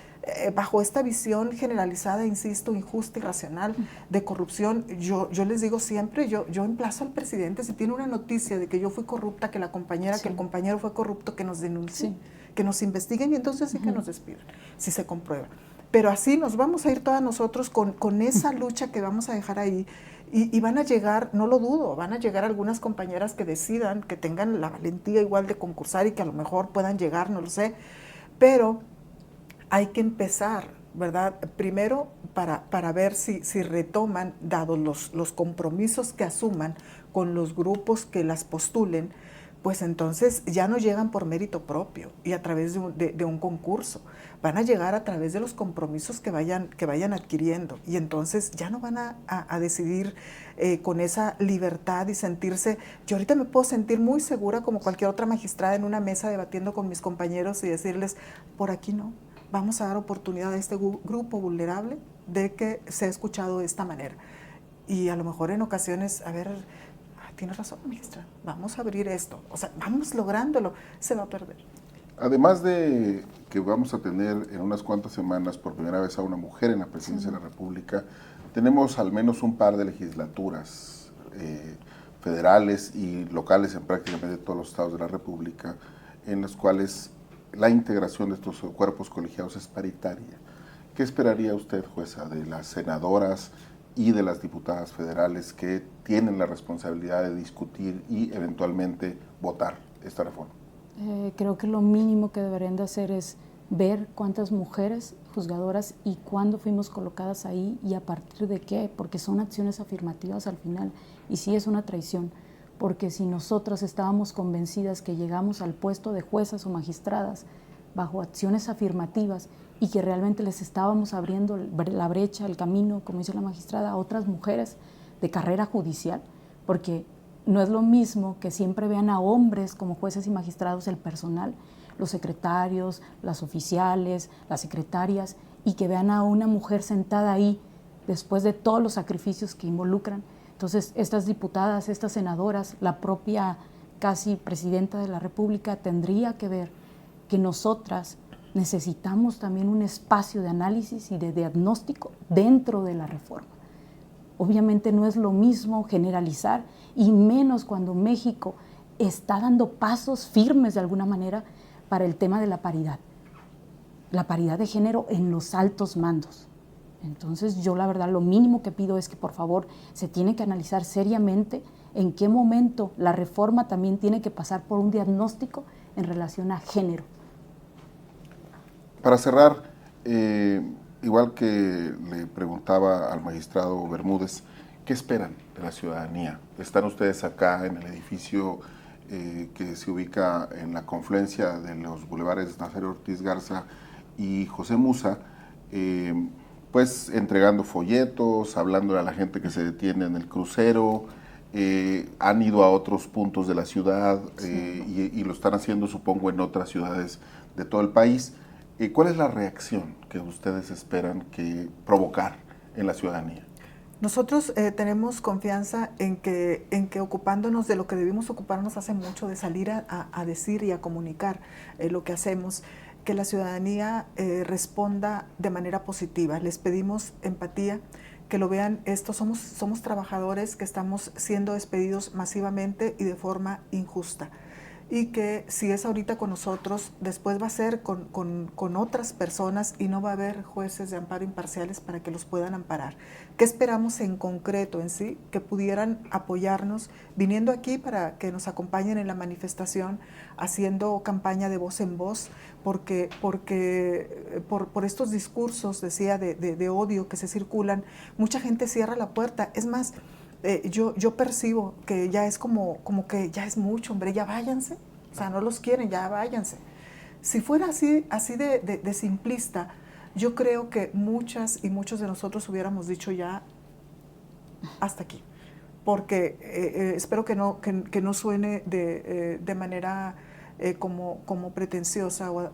bajo esta visión generalizada, insisto, injusta y racional de corrupción. Yo les digo siempre, yo emplazo al presidente, si tiene una noticia de que yo fui corrupta, que la compañera, que el compañero fue corrupto, que nos denuncie, que nos investiguen y entonces sí que nos despidan, si se comprueba. Pero así nos vamos a ir todas nosotros con esa lucha que vamos a dejar ahí y van a llegar, no lo dudo, van a llegar algunas compañeras que decidan, que tengan la valentía igual de concursar y que a lo mejor puedan llegar, no lo sé, pero hay que empezar, ¿verdad? Primero para ver si retoman, dados los compromisos que asuman con los grupos que las postulen, pues entonces ya no llegan por mérito propio y a través de un concurso, van a llegar a través de los compromisos que vayan adquiriendo y entonces ya no van a decidir con esa libertad y sentirse, yo ahorita me puedo sentir muy segura como cualquier otra magistrada en una mesa debatiendo con mis compañeros y decirles, por aquí no, vamos a dar oportunidad a este grupo vulnerable de que sea escuchado de esta manera. Y a lo mejor en ocasiones, a ver, tienes razón, maestra, vamos a abrir esto, o sea, vamos lográndolo, se va a perder. Además de que vamos a tener en unas cuantas semanas por primera vez a una mujer en la presidencia de la República, tenemos al menos un par de legislaturas federales y locales en prácticamente todos los estados de la República, en las cuales la integración de estos cuerpos colegiados es paritaria. ¿Qué esperaría usted, jueza, de las senadoras y de las diputadas federales que tienen la responsabilidad de discutir y eventualmente votar esta reforma? Creo que lo mínimo que deberían de hacer es ver cuántas mujeres juzgadoras y cuándo fuimos colocadas ahí y a partir de qué, porque son acciones afirmativas al final y sí es una traición, porque si nosotras estábamos convencidas que llegamos al puesto de juezas o magistradas bajo acciones afirmativas y que realmente les estábamos abriendo la brecha, el camino, como dice la magistrada, a otras mujeres de carrera judicial, porque no es lo mismo que siempre vean a hombres como jueces y magistrados, el personal, los secretarios, las oficiales, las secretarias, y que vean a una mujer sentada ahí después de todos los sacrificios que involucran. Entonces, estas diputadas, estas senadoras, la propia casi presidenta de la República tendría que ver que nosotras necesitamos también un espacio de análisis y de diagnóstico dentro de la reforma. Obviamente no es lo mismo generalizar y menos cuando México está dando pasos firmes de alguna manera para el tema de la paridad de género en los altos mandos. Entonces yo la verdad lo mínimo que pido es que por favor se tiene que analizar seriamente en qué momento la reforma también tiene que pasar por un diagnóstico en relación a género. Para cerrar, igual que le preguntaba al magistrado Bermúdez, ¿qué esperan de la ciudadanía? Están ustedes acá en el edificio que se ubica en la confluencia de los bulevares Nazario Ortiz Garza y José Musa, pues entregando folletos, hablándole a la gente que se detiene en el crucero, han ido a otros puntos de la ciudad y lo están haciendo, supongo, en otras ciudades de todo el país. ¿Cuál es la reacción que ustedes esperan provocar en la ciudadanía? Nosotros tenemos confianza en que ocupándonos de lo que debimos ocuparnos hace mucho, de salir a decir y a comunicar lo que hacemos, que la ciudadanía responda de manera positiva. Les pedimos empatía, que lo vean esto, somos trabajadores que estamos siendo despedidos masivamente y de forma injusta. Y que si es ahorita con nosotros, después va a ser con otras personas y no va a haber jueces de amparo imparciales para que los puedan amparar. ¿Qué esperamos en concreto en sí? Que pudieran apoyarnos viniendo aquí para que nos acompañen en la manifestación, haciendo campaña de voz en voz, porque por estos discursos, decía, de odio que se circulan, mucha gente cierra la puerta. Es más, yo percibo que ya es como que ya es mucho, hombre, ya váyanse, o sea, no los quieren, ya váyanse. Si fuera así de simplista, yo creo que muchas y muchos de nosotros hubiéramos dicho ya hasta aquí, porque espero que no suene de manera como pretenciosa o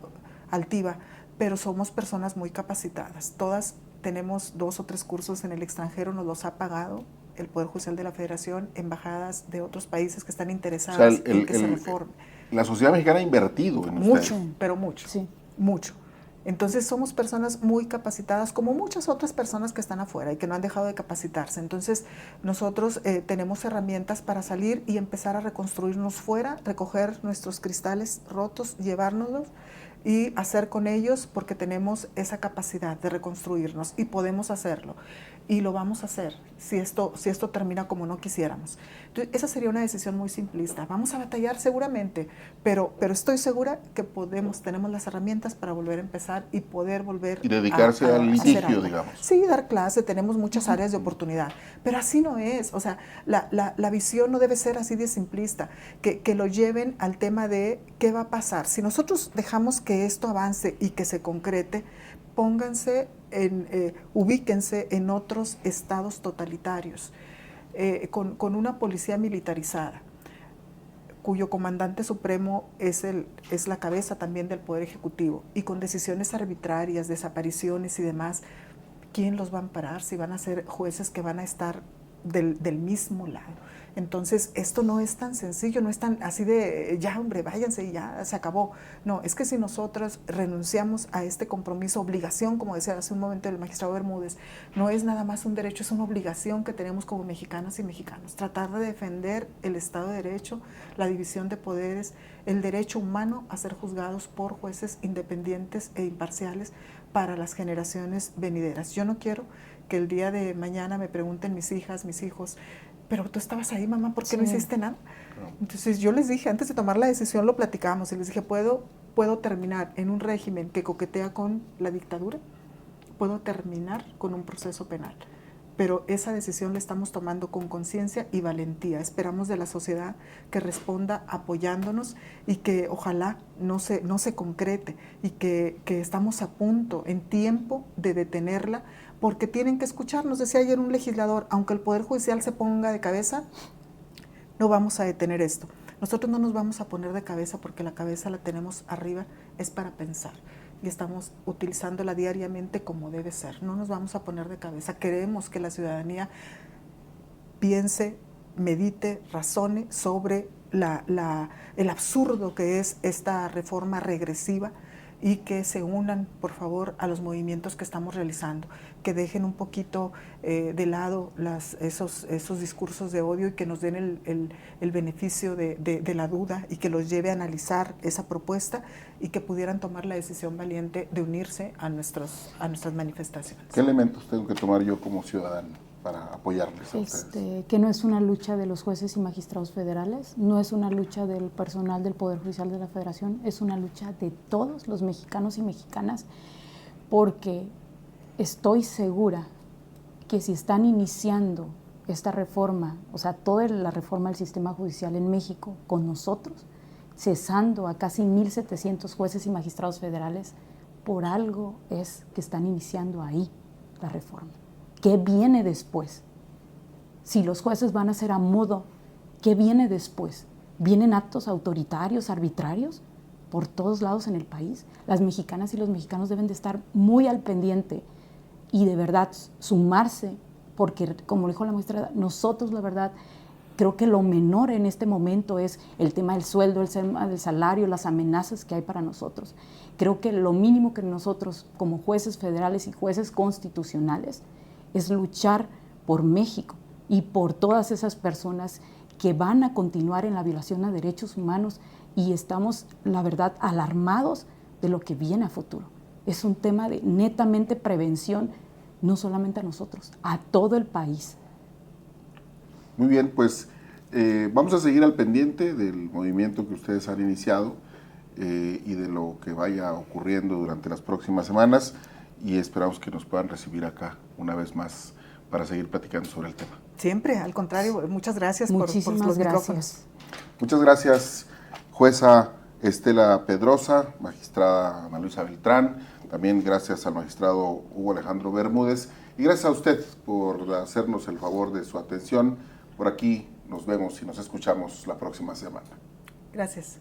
altiva, pero somos personas muy capacitadas. Todas tenemos 2 o 3 cursos en el extranjero, nos los ha pagado el Poder Judicial de la Federación, embajadas de otros países que están interesadas en que se reforme. La sociedad mexicana ha invertido en mucho, ustedes. pero mucho, Sí. mucho. Entonces somos personas muy capacitadas, como muchas otras personas que están afuera y que no han dejado de capacitarse. Entonces nosotros tenemos herramientas para salir y empezar a reconstruirnos fuera, recoger nuestros cristales rotos, llevárnoslos y hacer con ellos, porque tenemos esa capacidad de reconstruirnos y podemos hacerlo. Y lo vamos a hacer si esto termina como no quisiéramos. Entonces, esa sería una decisión muy simplista. Vamos a batallar seguramente, pero estoy segura que tenemos las herramientas para volver a empezar y poder volver y dedicarse al litigio, digamos. Sí, dar clase, tenemos muchas áreas de oportunidad, pero así no es. O sea, la visión no debe ser así de simplista, que lo lleven al tema de qué va a pasar. Si nosotros dejamos que esto avance y que se concrete, ubíquense en otros estados totalitarios, con una policía militarizada, cuyo comandante supremo es la cabeza también del Poder Ejecutivo, y con decisiones arbitrarias, desapariciones y demás. ¿Quién los va a amparar si van a ser jueces que van a estar del mismo lado? Entonces, esto no es tan sencillo, no es tan así de, ya hombre, váyanse y ya se acabó. No, es que si nosotras renunciamos a este compromiso, obligación, como decía hace un momento el magistrado Bermúdez, no es nada más un derecho, es una obligación que tenemos como mexicanas y mexicanos. Tratar de defender el Estado de Derecho, la división de poderes, el derecho humano a ser juzgados por jueces independientes e imparciales para las generaciones venideras. Yo no quiero que el día de mañana me pregunten mis hijas, mis hijos, pero tú estabas ahí, mamá, ¿por qué no hiciste nada? Entonces yo les dije, antes de tomar la decisión lo platicamos y les dije, ¿puedo terminar en un régimen que coquetea con la dictadura? ¿Puedo terminar con un proceso penal? Pero esa decisión la estamos tomando con conciencia y valentía. Esperamos de la sociedad que responda apoyándonos y que ojalá no se concrete, y que estamos a punto, en tiempo, de detenerla, porque tienen que escucharnos. Decía ayer un legislador, aunque el Poder Judicial se ponga de cabeza, no vamos a detener esto. Nosotros no nos vamos a poner de cabeza, porque la cabeza la tenemos arriba, es para pensar. Y estamos utilizándola diariamente como debe ser. No nos vamos a poner de cabeza. Queremos que la ciudadanía piense, medite, razone sobre el absurdo que es esta reforma regresiva, y que se unan, por favor, a los movimientos que estamos realizando, que dejen un poquito de lado esos discursos de odio, y que nos den el beneficio de la duda, y que los lleve a analizar esa propuesta, y que pudieran tomar la decisión valiente de unirse a nuestras manifestaciones. ¿Qué elementos tengo que tomar yo como ciudadano para apoyarles a ustedes? Que no es una lucha de los jueces y magistrados federales, no es una lucha del personal del Poder Judicial de la Federación, es una lucha de todos los mexicanos y mexicanas, porque estoy segura que si están iniciando esta reforma, o sea, toda la reforma del sistema judicial en México con nosotros, cesando a casi 1,700 jueces y magistrados federales, por algo es que están iniciando ahí la reforma. ¿Qué viene después? Si los jueces van a ser a modo, ¿qué viene después? ¿Vienen actos autoritarios, arbitrarios por todos lados en el país? Las mexicanas y los mexicanos deben de estar muy al pendiente y de verdad sumarse, porque como dijo la maestra, nosotros la verdad creo que lo menor en este momento es el tema del sueldo, el tema del salario, las amenazas que hay para nosotros. Creo que lo mínimo que nosotros como jueces federales y jueces constitucionales es luchar por México y por todas esas personas que van a continuar en la violación a derechos humanos, y estamos, la verdad, alarmados de lo que viene a futuro. Es un tema de netamente prevención, no solamente a nosotros, a todo el país. Muy bien, pues vamos a seguir al pendiente del movimiento que ustedes han iniciado y de lo que vaya ocurriendo durante las próximas semanas, y esperamos que nos puedan recibir acá una vez más para seguir platicando sobre el tema. Siempre, al contrario, muchas gracias por los micrófonos. Muchas gracias, jueza Estela Pedrosa, magistrada Ana Luisa Beltrán, también gracias al magistrado Hugo Alejandro Bermúdez, y gracias a usted por hacernos el favor de su atención. Por aquí nos vemos y nos escuchamos la próxima semana. Gracias.